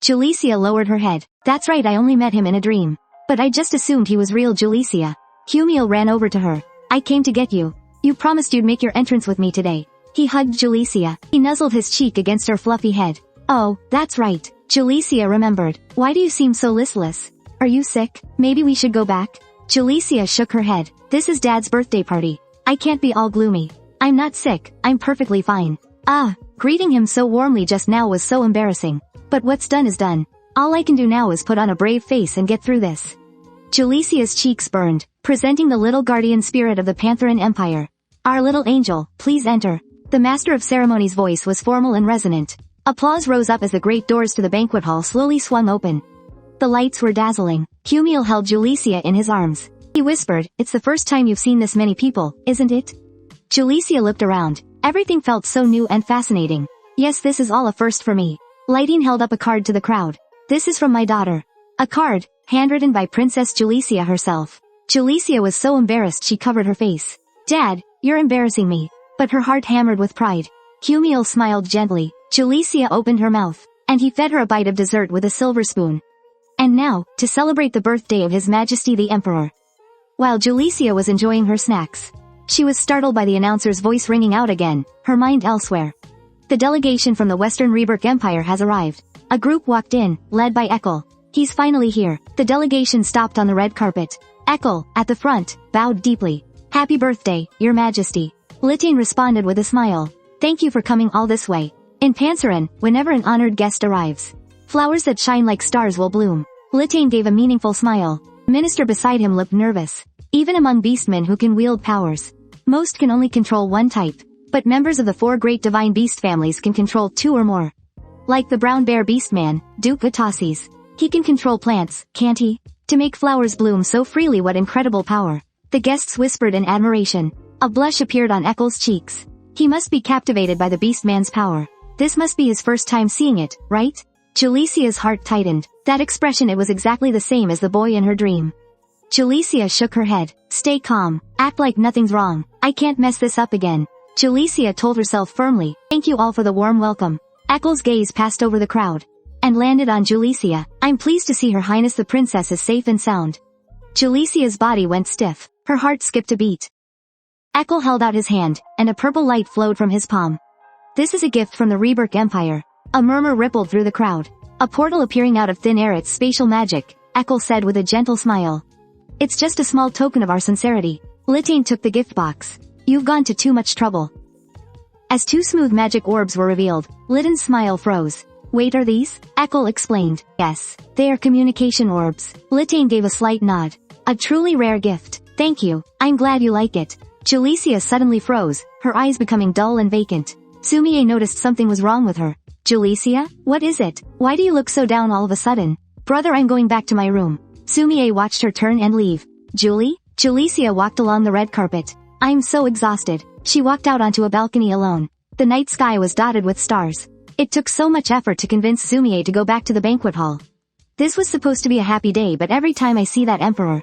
Julicia lowered her head. That's right, I only met him in a dream. But I just assumed he was real. Julicia. Humiel ran over to her. I came to get you. You promised you'd make your entrance with me today. He hugged Julicia. He nuzzled his cheek against her fluffy head. Oh, that's right. Julicia remembered. Why do you seem so listless? Are you sick? Maybe we should go back? Julicia shook her head. This is Dad's birthday party. I can't be all gloomy. I'm not sick. I'm perfectly fine. Greeting him so warmly just now was so embarrassing. But what's done is done. All I can do now is put on a brave face and get through this. Julicia's cheeks burned, presenting the little guardian spirit of the Pentrin Empire. Our little angel, please enter. The master of ceremonies' voice was formal and resonant. Applause rose up as the great doors to the banquet hall slowly swung open. The lights were dazzling. Egil held Julicia in his arms. He whispered, "It's the first time you've seen this many people, isn't it?" Julicia looked around. Everything felt so new and fascinating. "Yes, this is all a first for me." Lighting held up a card to the crowd. "This is from my daughter." A card, handwritten by Princess Julicia herself. Julicia was so embarrassed she covered her face. "Dad, you're embarrassing me." But her heart hammered with pride. Egil smiled gently. Julicia opened her mouth, and he fed her a bite of dessert with a silver spoon. And now, to celebrate the birthday of His Majesty the Emperor. While Julicia was enjoying her snacks, she was startled by the announcer's voice ringing out again, her mind elsewhere. "The delegation from the Western Lilberg Empire has arrived." A group walked in, led by Egil. "He's finally here." The delegation stopped on the red carpet. Egil, at the front, bowed deeply. "Happy birthday, Your Majesty." Litain responded with a smile. "Thank you for coming all this way." In Pentrin, whenever an honored guest arrives, flowers that shine like stars will bloom. Litain gave a meaningful smile. Minister beside him looked nervous. Even among beastmen who can wield powers, most can only control one type, but members of the 4 great divine beast families can control 2 or more. Like the brown bear beastman, Duke Vitasis. He can control plants, can't he? To make flowers bloom so freely, what incredible power. The guests whispered in admiration. A blush appeared on Egil's cheeks. He must be captivated by the beastman's power. This must be his first time seeing it, right? Julicia's heart tightened. That expression, it was exactly the same as the boy in her dream. Julicia shook her head. "Stay calm. Act like nothing's wrong. I can't mess this up again." Julicia told herself firmly. "Thank you all for the warm welcome." Egil's gaze passed over the crowd and landed on Julicia. "I'm pleased to see Her Highness the Princess is safe and sound." Julicia's body went stiff. Her heart skipped a beat. Egil held out his hand, and a purple light flowed from his palm. "This is a gift from the Lilberg Empire." A murmur rippled through the crowd. "A portal appearing out of thin air, it's spatial magic," Egil said with a gentle smile. "It's just a small token of our sincerity." Litain took the gift box. "You've gone to too much trouble." As 2 smooth magic orbs were revealed, Litain's smile froze. "Wait, are these?" Egil explained. "Yes, they are communication orbs." Litain gave a slight nod. "A truly rare gift. Thank you. I'm glad you like it." Julicia suddenly froze, her eyes becoming dull and vacant. Sumie noticed something was wrong with her. "Julicia, what is it? Why do you look so down all of a sudden?" "Brother, I'm going back to my room." Sumie watched her turn and leave. "Julie?" Julicia walked along the red carpet. "I'm so exhausted." She walked out onto a balcony alone. The night sky was dotted with stars. It took so much effort to convince Sumie to go back to the banquet hall. This was supposed to be a happy day, but every time I see that emperor,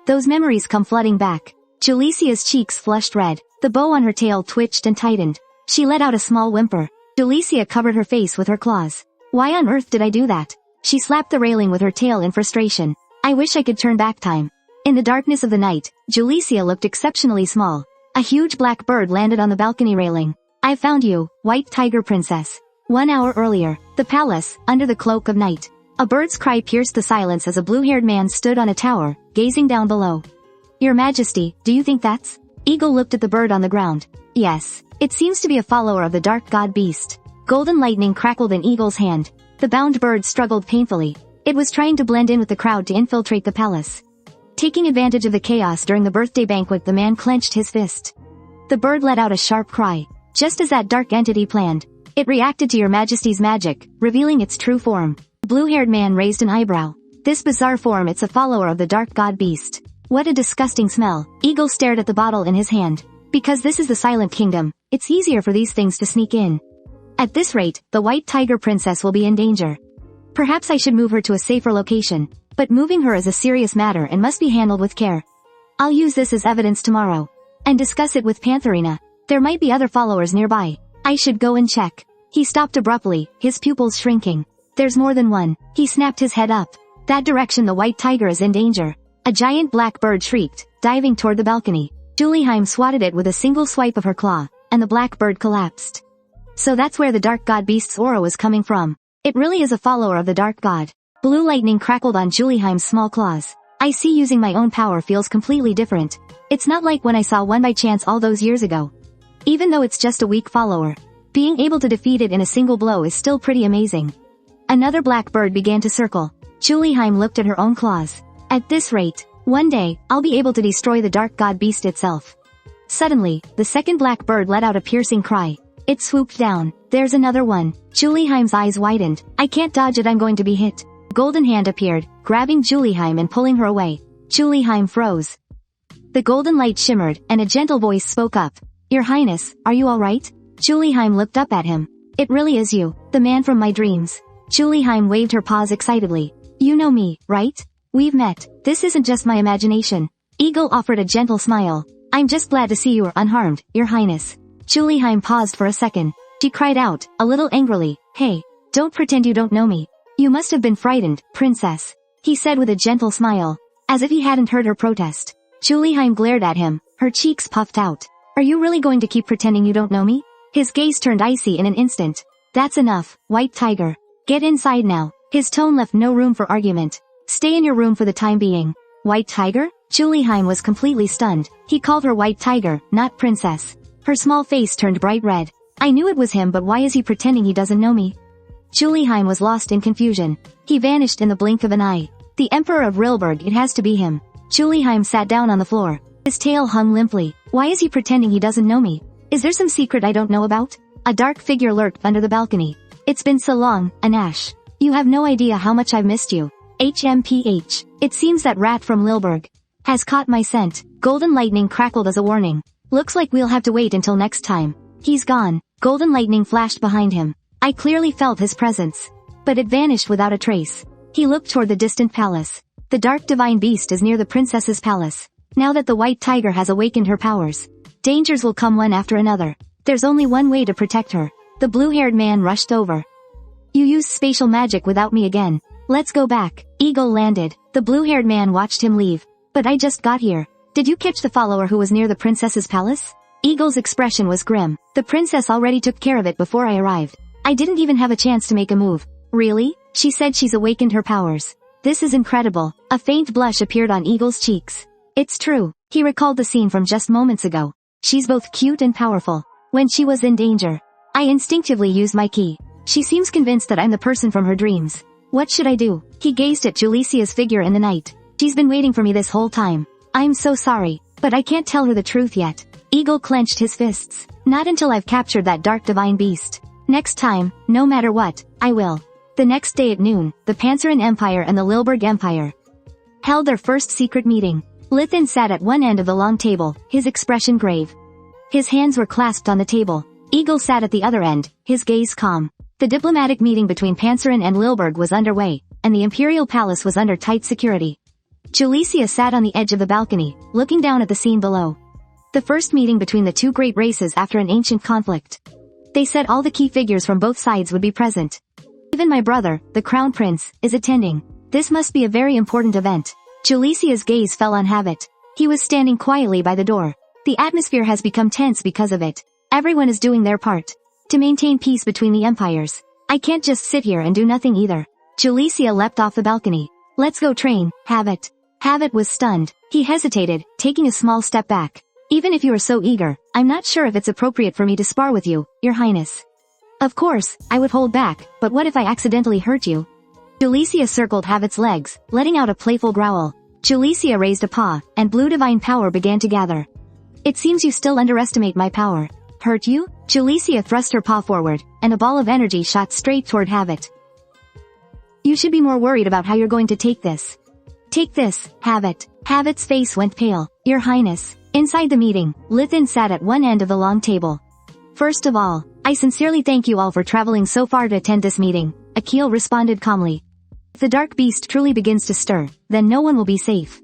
those memories come flooding back. Julicia's cheeks flushed red. The bow on her tail twitched and tightened. She let out a small whimper. Julicia covered her face with her claws. "Why on earth did I do that?" She slapped the railing with her tail in frustration. "I wish I could turn back time." In the darkness of the night, Julicia looked exceptionally small. A huge black bird landed on the balcony railing. "I found you, White Tiger Princess." 1 hour earlier, the palace, under the cloak of night. A bird's cry pierced the silence as a blue-haired man stood on a tower, gazing down below. "Your Majesty, do you think that's?" Egil looked at the bird on the ground. "Yes. It seems to be a follower of the dark god beast." Golden lightning crackled in Egil's hand. The bound bird struggled painfully. It was trying to blend in with the crowd to infiltrate the palace. Taking advantage of the chaos during the birthday banquet, the man clenched his fist. The bird let out a sharp cry. Just as that dark entity planned, it reacted to Your Majesty's magic, revealing its true form. The blue-haired man raised an eyebrow. "This bizarre form, it's a follower of the dark god beast." "What a disgusting smell." Egil stared at the bottle in his hand. "Because this is the Silent Kingdom, it's easier for these things to sneak in. At this rate, the White Tiger Princess will be in danger. Perhaps I should move her to a safer location, but moving her is a serious matter and must be handled with care. I'll use this as evidence tomorrow, and discuss it with Pantherina. There might be other followers nearby. I should go and check." He stopped abruptly, his pupils shrinking. "There's more than one." He snapped his head up. "That direction, the White Tiger is in danger." A giant black bird shrieked, diving toward the balcony. Julicia swatted it with a single swipe of her claw, and the black bird collapsed. So that's where the dark god beast's aura was coming from. It really is a follower of the dark god. Blue lightning crackled on Julicia's small claws. "I see, using my own power feels completely different. It's not like when I saw one by chance all those years ago. Even though it's just a weak follower, being able to defeat it in a single blow is still pretty amazing." Another black bird began to circle. Julicia looked at her own claws. At this rate, one day, I'll be able to destroy the dark god beast itself. Suddenly, the second black bird let out a piercing cry. It swooped down. There's another one. Juliheim's eyes widened. I can't dodge it, I'm going to be hit. Golden hand appeared, grabbing Juliheim and pulling her away. Juliheim froze. The golden light shimmered, and a gentle voice spoke up. Your Highness, are you alright? Juliheim looked up at him. It really is you, the man from my dreams. Juliheim waved her paws excitedly. You know me, right? We've met. This isn't just my imagination. Egil offered a gentle smile. I'm just glad to see you are unharmed, Your Highness. Juliheim paused for a second. She cried out, a little angrily, Hey, don't pretend you don't know me. You must have been frightened, princess. He said with a gentle smile, as if he hadn't heard her protest. Juliheim glared at him, her cheeks puffed out. Are you really going to keep pretending you don't know me? His gaze turned icy in an instant. That's enough, White Tiger. Get inside now. His tone left no room for argument. Stay in your room for the time being. White Tiger? Juliheim was completely stunned. He called her White Tiger, not princess. Her small face turned bright red. I knew it was him, but why is he pretending he doesn't know me? Juliheim was lost in confusion. He vanished in the blink of an eye. The Emperor of Lilberg, it has to be him. Juliheim sat down on the floor. His tail hung limply. Why is he pretending he doesn't know me? Is there some secret I don't know about? A dark figure lurked under the balcony. It's been so long, Anash. You have no idea how much I've missed you. HMPH. It seems that rat from Lilberg has caught my scent. Golden lightning crackled as a warning. Looks like we'll have to wait until next time. He's gone. Golden lightning flashed behind him. I clearly felt his presence. But it vanished without a trace. He looked toward the distant palace. The dark divine beast is near the princess's palace. Now that the White Tiger has awakened her powers, dangers will come one after another. There's only one way to protect her. The blue-haired man rushed over. You used spatial magic without me again. Let's go back. Egil landed. The blue-haired man watched him leave. But I just got here. Did you catch the follower who was near the princess's palace? Egil's expression was grim. The princess already took care of it before I arrived. I didn't even have a chance to make a move. Really? She said she's awakened her powers. This is incredible. A faint blush appeared on Egil's cheeks. It's true. He recalled the scene from just moments ago. She's both cute and powerful. When she was in danger, I instinctively used my key. She seems convinced that I'm the person from her dreams. What should I do? He gazed at Julicia's figure in the night. She's been waiting for me this whole time. I'm so sorry, but I can't tell her the truth yet. Egil clenched his fists. Not until I've captured that dark divine beast. Next time, no matter what, I will. The next day at noon, the Pentrin Empire and the Lilberg Empire held their first secret meeting. Lithin sat at one end of the long table, his expression grave. His hands were clasped on the table. Egil sat at the other end, his gaze calm. The diplomatic meeting between Pentrin and Lilberg was underway, and the imperial palace was under tight security. Julicia sat on the edge of the balcony, looking down at the scene below. The first meeting between the two great races after an ancient conflict. They said all the key figures from both sides would be present. Even my brother, the crown prince, is attending. This must be a very important event. Julicia's gaze fell on Habit. He was standing quietly by the door. The atmosphere has become tense because of it. Everyone is doing their part to maintain peace between the empires. I can't just sit here and do nothing either. Julicia leapt off the balcony. Let's go train, Habit. Habit was stunned. He hesitated, taking a small step back. Even if you are so eager, I'm not sure if it's appropriate for me to spar with you, Your Highness. Of course, I would hold back, but what if I accidentally hurt you? Julicia circled Habit's legs, letting out a playful growl. Julicia raised a paw, and blue divine power began to gather. It seems you still underestimate my power. Hurt you? Julicia thrust her paw forward, and a ball of energy shot straight toward Habit. You should be more worried about how you're going to take this. Take this, Habit. Habit's face went pale. Your Highness. Inside the meeting, Lithin sat at one end of the long table. First of all, I sincerely thank you all for traveling so far to attend this meeting, Egil responded calmly. If the dark beast truly begins to stir, then no one will be safe.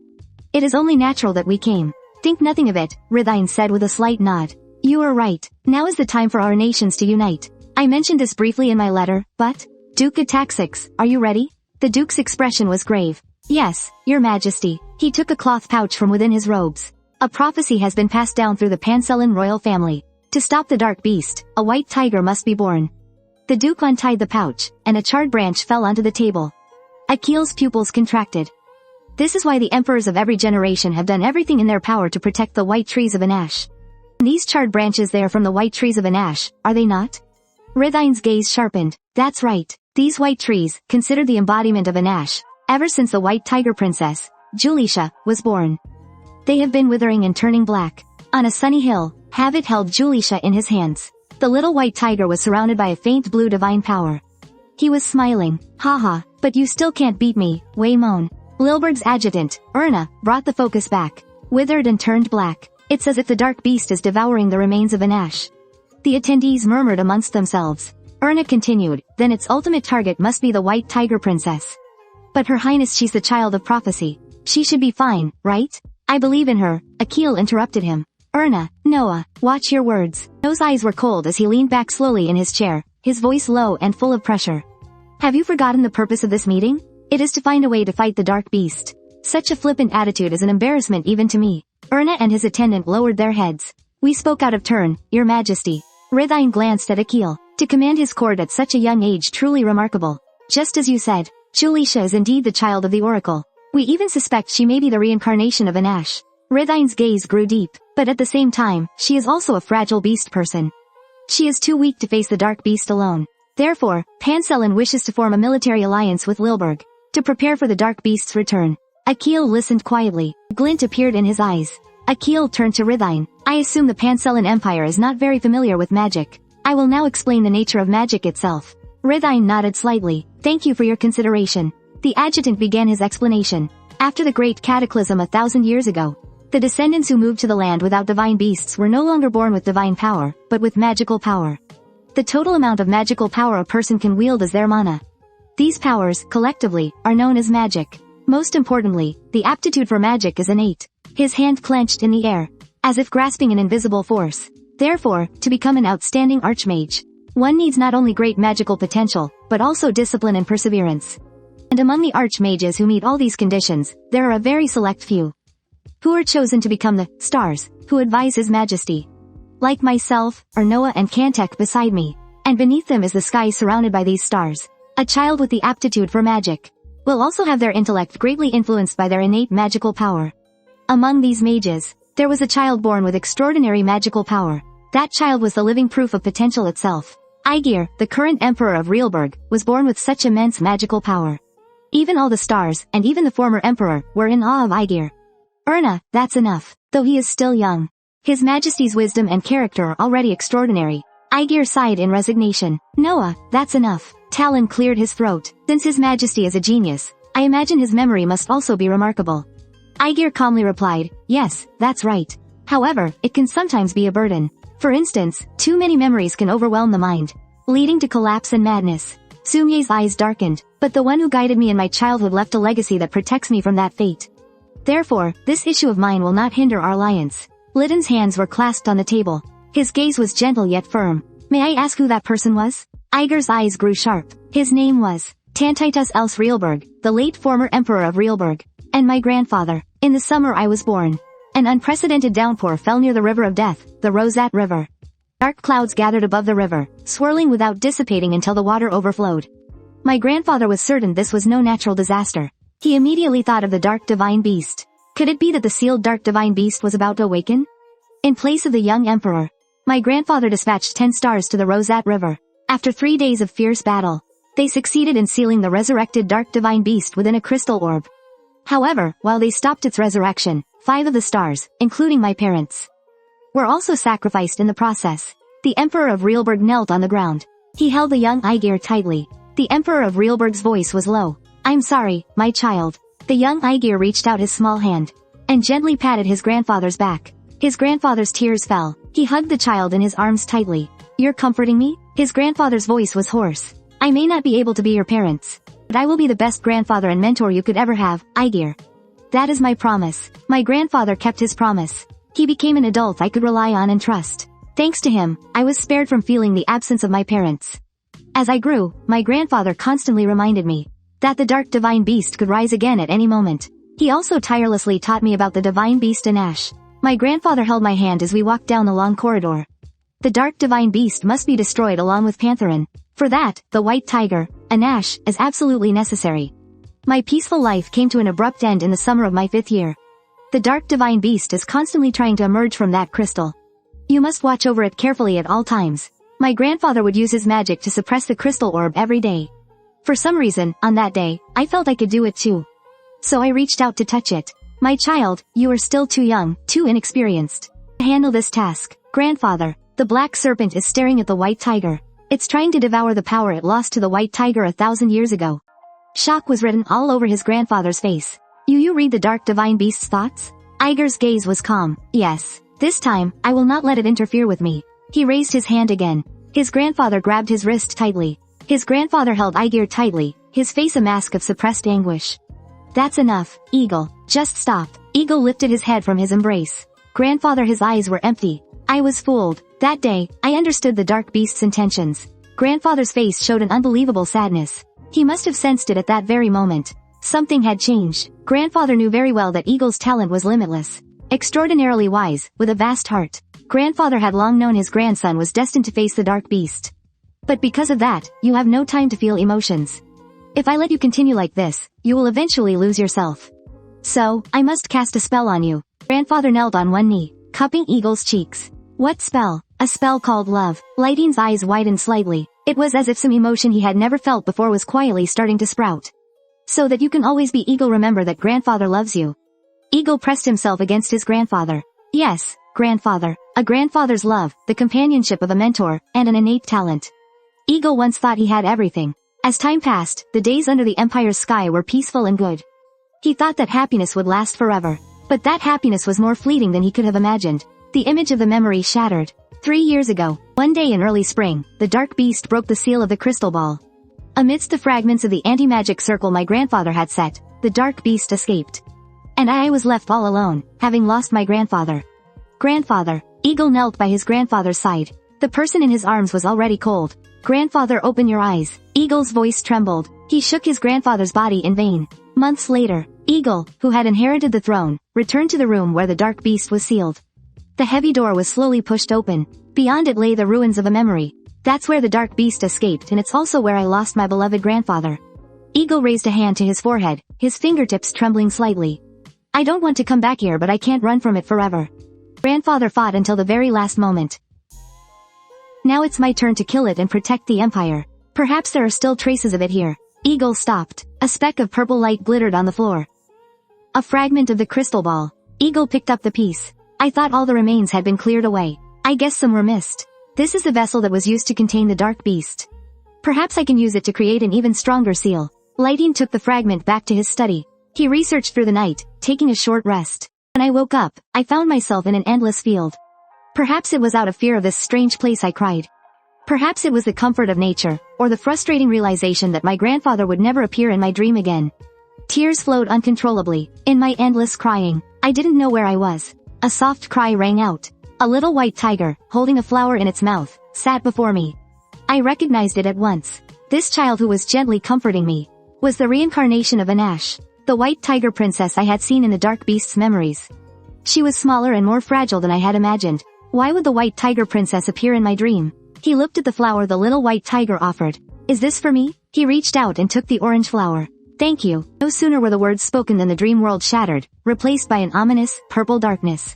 It is only natural that we came. Think nothing of it, Rithine said with a slight nod. You are right. Now is the time for our nations to unite. I mentioned this briefly in my letter, but... Duke Ataxix, are you ready? The Duke's expression was grave. Yes, Your Majesty. He took a cloth pouch from within his robes. A prophecy has been passed down through the Pancellin royal family. To stop the dark beast, a white tiger must be born. The Duke untied the pouch, and a charred branch fell onto the table. Egil's pupils contracted. This is why the emperors of every generation have done everything in their power to protect the white trees of Anash. These charred branches they are from the white trees of Anash, are they not? Rithine's gaze sharpened. That's right. These white trees, considered the embodiment of Anash, ever since the White Tiger Princess, Julicia, was born. They have been withering and turning black. On a sunny hill, Havit held Julicia in his hands. The little white tiger was surrounded by a faint blue divine power. He was smiling. Haha, but you still can't beat me, Wei moan. Lilberg's adjutant, Erna, brought the focus back. Withered and turned black. It's as if the dark beast is devouring the remains of an ash. The attendees murmured amongst themselves. Erna continued, then its ultimate target must be the white tiger princess. But her highness, she's the child of prophecy. She should be fine, right? I believe in her, Egil interrupted him. Erna, Noah, watch your words. Noah's eyes were cold as he leaned back slowly in his chair, his voice low and full of pressure. Have you forgotten the purpose of this meeting? It is to find a way to fight the dark beast. Such a flippant attitude is an embarrassment even to me. Erna and his attendant lowered their heads. We spoke out of turn, your majesty. Rithine glanced at Egil. To command his court at such a young age, truly remarkable. Just as you said, Julicia is indeed the child of the oracle. We even suspect she may be the reincarnation of an ash. Rithine's gaze grew deep, but at the same time, she is also a fragile beast person. She is too weak to face the dark beast alone. Therefore, Pansellin wishes to form a military alliance with Lilberg, to prepare for the dark beast's return. Egil listened quietly. A glint appeared in his eyes. Egil turned to Rithine. I assume the Pansellin Empire is not very familiar with magic. I will now explain the nature of magic itself. Rithine nodded slightly. Thank you for your consideration. The adjutant began his explanation. After the great cataclysm 1,000 years ago, the descendants who moved to the land without divine beasts were no longer born with divine power, but with magical power. The total amount of magical power a person can wield is their mana. These powers, collectively, are known as magic. Most importantly, the aptitude for magic is innate. His hand clenched in the air, as if grasping an invisible force. Therefore, to become an outstanding archmage, one needs not only great magical potential, but also discipline and perseverance. And among the archmages who meet all these conditions, there are a very select few who are chosen to become the stars, who advise His Majesty. Like myself, are Noah and Kantek beside me, and beneath them is the sky surrounded by these stars. A child with the aptitude for magic will also have their intellect greatly influenced by their innate magical power. Among these mages, there was a child born with extraordinary magical power. That child was the living proof of potential itself. Egil, the current emperor of Lilberg, was born with such immense magical power. Even all the stars, and even the former emperor, were in awe of Egil. Erna, that's enough, though he is still young. His Majesty's wisdom and character are already extraordinary. Egil sighed in resignation. Noah, that's enough. Talon cleared his throat. Since His Majesty is a genius, I imagine his memory must also be remarkable. Egil calmly replied, yes, that's right. However, it can sometimes be a burden. For instance, too many memories can overwhelm the mind, leading to collapse and madness. Sumye's eyes darkened, but the one who guided me in my childhood left a legacy that protects me from that fate. Therefore, this issue of mine will not hinder our alliance. Lidon's hands were clasped on the table. His gaze was gentle yet firm. May I ask who that person was? Egil's eyes grew sharp. His name was Tantitus Els Lilberg, the late former emperor of Lilberg, and my grandfather. In the summer I was born, an unprecedented downpour fell near the river of death, the Rosat River. Dark clouds gathered above the river, swirling without dissipating until the water overflowed. My grandfather was certain this was no natural disaster. He immediately thought of the dark divine beast. Could it be that the sealed dark divine beast was about to awaken? In place of the young emperor, my grandfather dispatched 10 stars to the Rosat River. After 3 days of fierce battle, they succeeded in sealing the resurrected dark divine beast within a crystal orb. However, while they stopped its resurrection, 5 of the stars, including my parents, were also sacrificed in the process. The Emperor of Lilberg knelt on the ground. He held the young Egil tightly. The Emperor of Lilberg's voice was low. I'm sorry, my child. The young Egil reached out his small hand and gently patted his grandfather's back. His grandfather's tears fell. He hugged the child in his arms tightly. You're comforting me? His grandfather's voice was hoarse. I may not be able to be your parents, but I will be the best grandfather and mentor you could ever have, Egil. That is my promise. My grandfather kept his promise. He became an adult I could rely on and trust. Thanks to him, I was spared from feeling the absence of my parents. As I grew, my grandfather constantly reminded me that the dark divine beast could rise again at any moment. He also tirelessly taught me about the divine beast Anash. My grandfather held my hand as we walked down the long corridor. The dark divine beast must be destroyed along with Pentrin. For that, the white tiger, Anash, is absolutely necessary. My peaceful life came to an abrupt end in the summer of my 5th year. The dark divine beast is constantly trying to emerge from that crystal. You must watch over it carefully at all times. My grandfather would use his magic to suppress the crystal orb every day. For some reason, on that day, I felt I could do it too. so I reached out to touch it. My child, you are still too young, too inexperienced to handle this task. Grandfather, the black serpent is staring at the white tiger. It's trying to devour the power it lost to the white tiger 1,000 years ago. Shock was written all over his grandfather's face. You read the dark divine beast's thoughts? Igor's gaze was calm. Yes. This time, I will not let it interfere with me. He raised his hand again. His grandfather grabbed his wrist tightly. His grandfather held Igor tightly, his face a mask of suppressed anguish. That's enough, Egil. Just stop. Egil lifted his head from his embrace. Grandfather, his eyes were empty. I was fooled. That day, I understood the dark beast's intentions. Grandfather's face showed an unbelievable sadness. He must have sensed it at that very moment. Something had changed. Grandfather knew very well that Egil's talent was limitless. Extraordinarily wise, with a vast heart. Grandfather had long known his grandson was destined to face the dark beast. But because of that, you have no time to feel emotions. If I let you continue like this, you will eventually lose yourself. So, I must cast a spell on you. Grandfather knelt on one knee, cupping Egil's cheeks. What spell? A spell called love. Lighting's eyes widened slightly. It was as if some emotion he had never felt before was quietly starting to sprout. So that you can always be Egil, remember that grandfather loves you. Egil pressed himself against his grandfather. Yes, grandfather. A grandfather's love, the companionship of a mentor, and an innate talent. Egil once thought he had everything. As time passed, the days under the Empire's sky were peaceful and good. He thought that happiness would last forever. But that happiness was more fleeting than he could have imagined. The image of the memory shattered. 3 years ago, one day in early spring, the dark beast broke the seal of the crystal ball. Amidst the fragments of the anti-magic circle my grandfather had set, the dark beast escaped. And I was left all alone, having lost my grandfather. Grandfather. Egil knelt by his grandfather's side. The person in his arms was already cold. Grandfather, open your eyes. Egil's voice trembled. He shook his grandfather's body in vain. Months later, Egil, who had inherited the throne, returned to the room where the dark beast was sealed. The heavy door was slowly pushed open. Beyond it lay the ruins of a memory. That's where the dark beast escaped, and it's also where I lost my beloved grandfather. Egil raised a hand to his forehead, his fingertips trembling slightly. I don't want to come back here, but I can't run from it forever. Grandfather fought until the very last moment. Now it's my turn to kill it and protect the Empire. Perhaps there are still traces of it here. Egil stopped. A speck of purple light glittered on the floor. A fragment of the crystal ball. Egil picked up the piece. I thought all the remains had been cleared away. I guess some were missed. This is the vessel that was used to contain the dark beast. Perhaps I can use it to create an even stronger seal. Lighting took the fragment back to his study. He researched through the night, taking a short rest. When I woke up, I found myself in an endless field. Perhaps it was out of fear of this strange place I cried. Perhaps it was the comfort of nature, or the frustrating realization that my grandfather would never appear in my dream again. Tears flowed uncontrollably. In my endless crying, I didn't know where I was. A soft cry rang out. A little white tiger, holding a flower in its mouth, sat before me. I recognized it at once. This child who was gently comforting me was the reincarnation of Anash, the white tiger princess I had seen in the dark beast's memories. She was smaller and more fragile than I had imagined. Why would the white tiger princess appear in my dream? He looked at the flower the little white tiger offered. Is this for me? He reached out and took the orange flower. Thank you. No sooner were the words spoken than the dream world shattered, replaced by an ominous, purple darkness.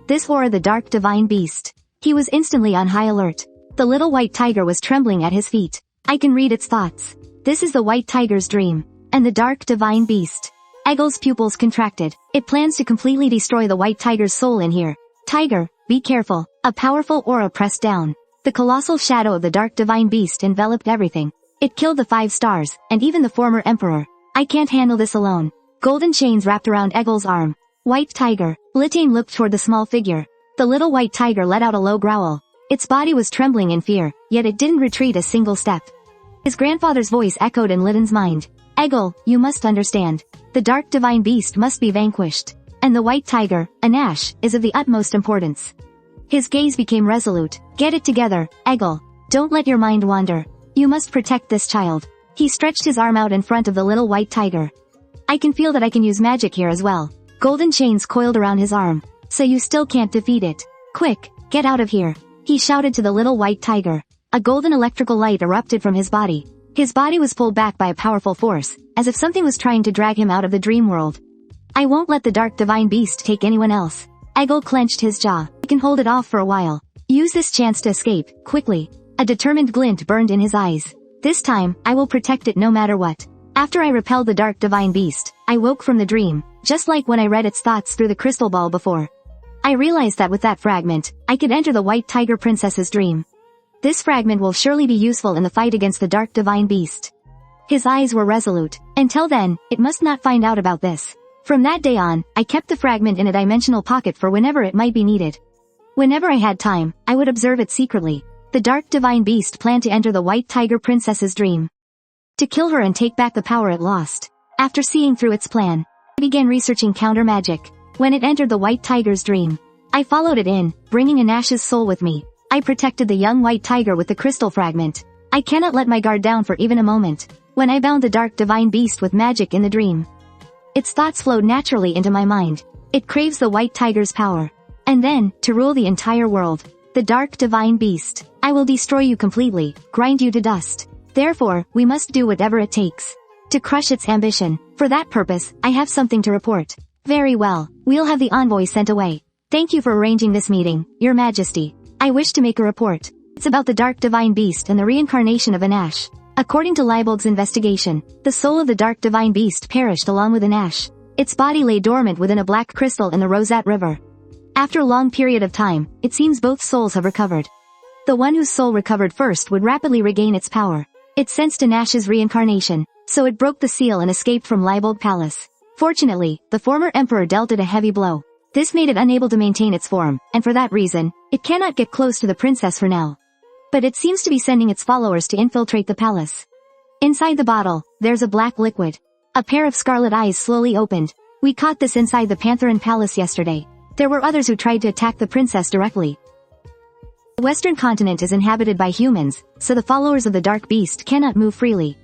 This wore the dark divine beast. He was instantly on high alert. The little white tiger was trembling at his feet. I can read its thoughts. This is the white tiger's dream. And the dark divine beast. Egil's pupils contracted. It plans to completely destroy the white tiger's soul in here. Tiger, be careful. A powerful aura pressed down. The colossal shadow of the dark divine beast enveloped everything. It killed the 5 stars, and even the former emperor. I can't handle this alone. Golden chains wrapped around Egil's arm. White tiger. Litane looked toward the small figure. The little white tiger let out a low growl. Its body was trembling in fear, yet it didn't retreat a single step. His grandfather's voice echoed in Litane's mind. Egil, you must understand. The dark divine beast must be vanquished. And the white tiger, Anash, is of the utmost importance. His gaze became resolute. Get it together, Egil. Don't let your mind wander. You must protect this child. He stretched his arm out in front of the little white tiger. I can feel that I can use magic here as well. Golden chains coiled around his arm. So you still can't defeat it. Quick, get out of here. He shouted to the little white tiger. A golden electrical light erupted from his body. His body was pulled back by a powerful force, as if something was trying to drag him out of the dream world. I won't let the dark divine beast take anyone else. Egil clenched his jaw. He can hold it off for a while. Use this chance to escape, quickly. A determined glint burned in his eyes. This time, I will protect it no matter what. After I repelled the dark divine beast, I woke from the dream, just like when I read its thoughts through the crystal ball before. I realized that with that fragment, I could enter the white tiger princess's dream. This fragment will surely be useful in the fight against the dark divine beast. His eyes were resolute. Until then, it must not find out about this. From that day on, I kept the fragment in a dimensional pocket for whenever it might be needed. Whenever I had time, I would observe it secretly. The dark divine beast planned to enter the white tiger princess's dream, to kill her and take back the power it lost. After seeing through its plan, I began researching counter magic. When it entered the white tiger's dream, I followed it in, bringing Anash's soul with me. I protected the young white tiger with the crystal fragment. I cannot let my guard down for even a moment. When I bound the dark divine beast with magic in the dream, its thoughts flowed naturally into my mind. It craves the white tiger's power. And then, to rule the entire world. The dark divine beast. I will destroy you completely, grind you to dust. Therefore, we must do whatever it takes to crush its ambition. For that purpose, I have something to report. Very well, we'll have the envoy sent away. Thank you for arranging this meeting, Your Majesty. I wish to make a report. It's about the dark divine beast and the reincarnation of Anash. According to Lilberg's investigation, the soul of the dark divine beast perished along with Anash. Its body lay dormant within a black crystal in the Rosette River. After a long period of time, it seems both souls have recovered. The one whose soul recovered first would rapidly regain its power. It sensed Anash's reincarnation, so it broke the seal and escaped from Lilberg Palace. Fortunately, the former emperor dealt it a heavy blow. This made it unable to maintain its form, and for that reason, it cannot get close to the princess for now. But it seems to be sending its followers to infiltrate the palace. Inside the bottle, there's a black liquid. A pair of scarlet eyes slowly opened. We caught this inside the Pentrin Palace yesterday. There were others who tried to attack the princess directly. The western continent is inhabited by humans, so the followers of the dark beast cannot move freely.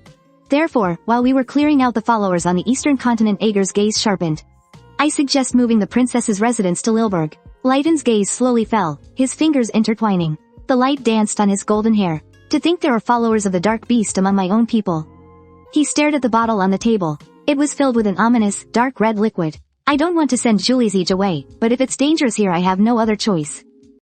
Therefore, while we were clearing out the followers on the eastern continent, Egil's gaze sharpened. I suggest moving the princess's residence to Lilberg. Leighton's gaze slowly fell, his fingers intertwining. The light danced on his golden hair. To think there are followers of the dark beast among my own people. He stared at the bottle on the table. It was filled with an ominous, dark red liquid. I don't want to send Julicia away, but if it's dangerous here I have no other choice.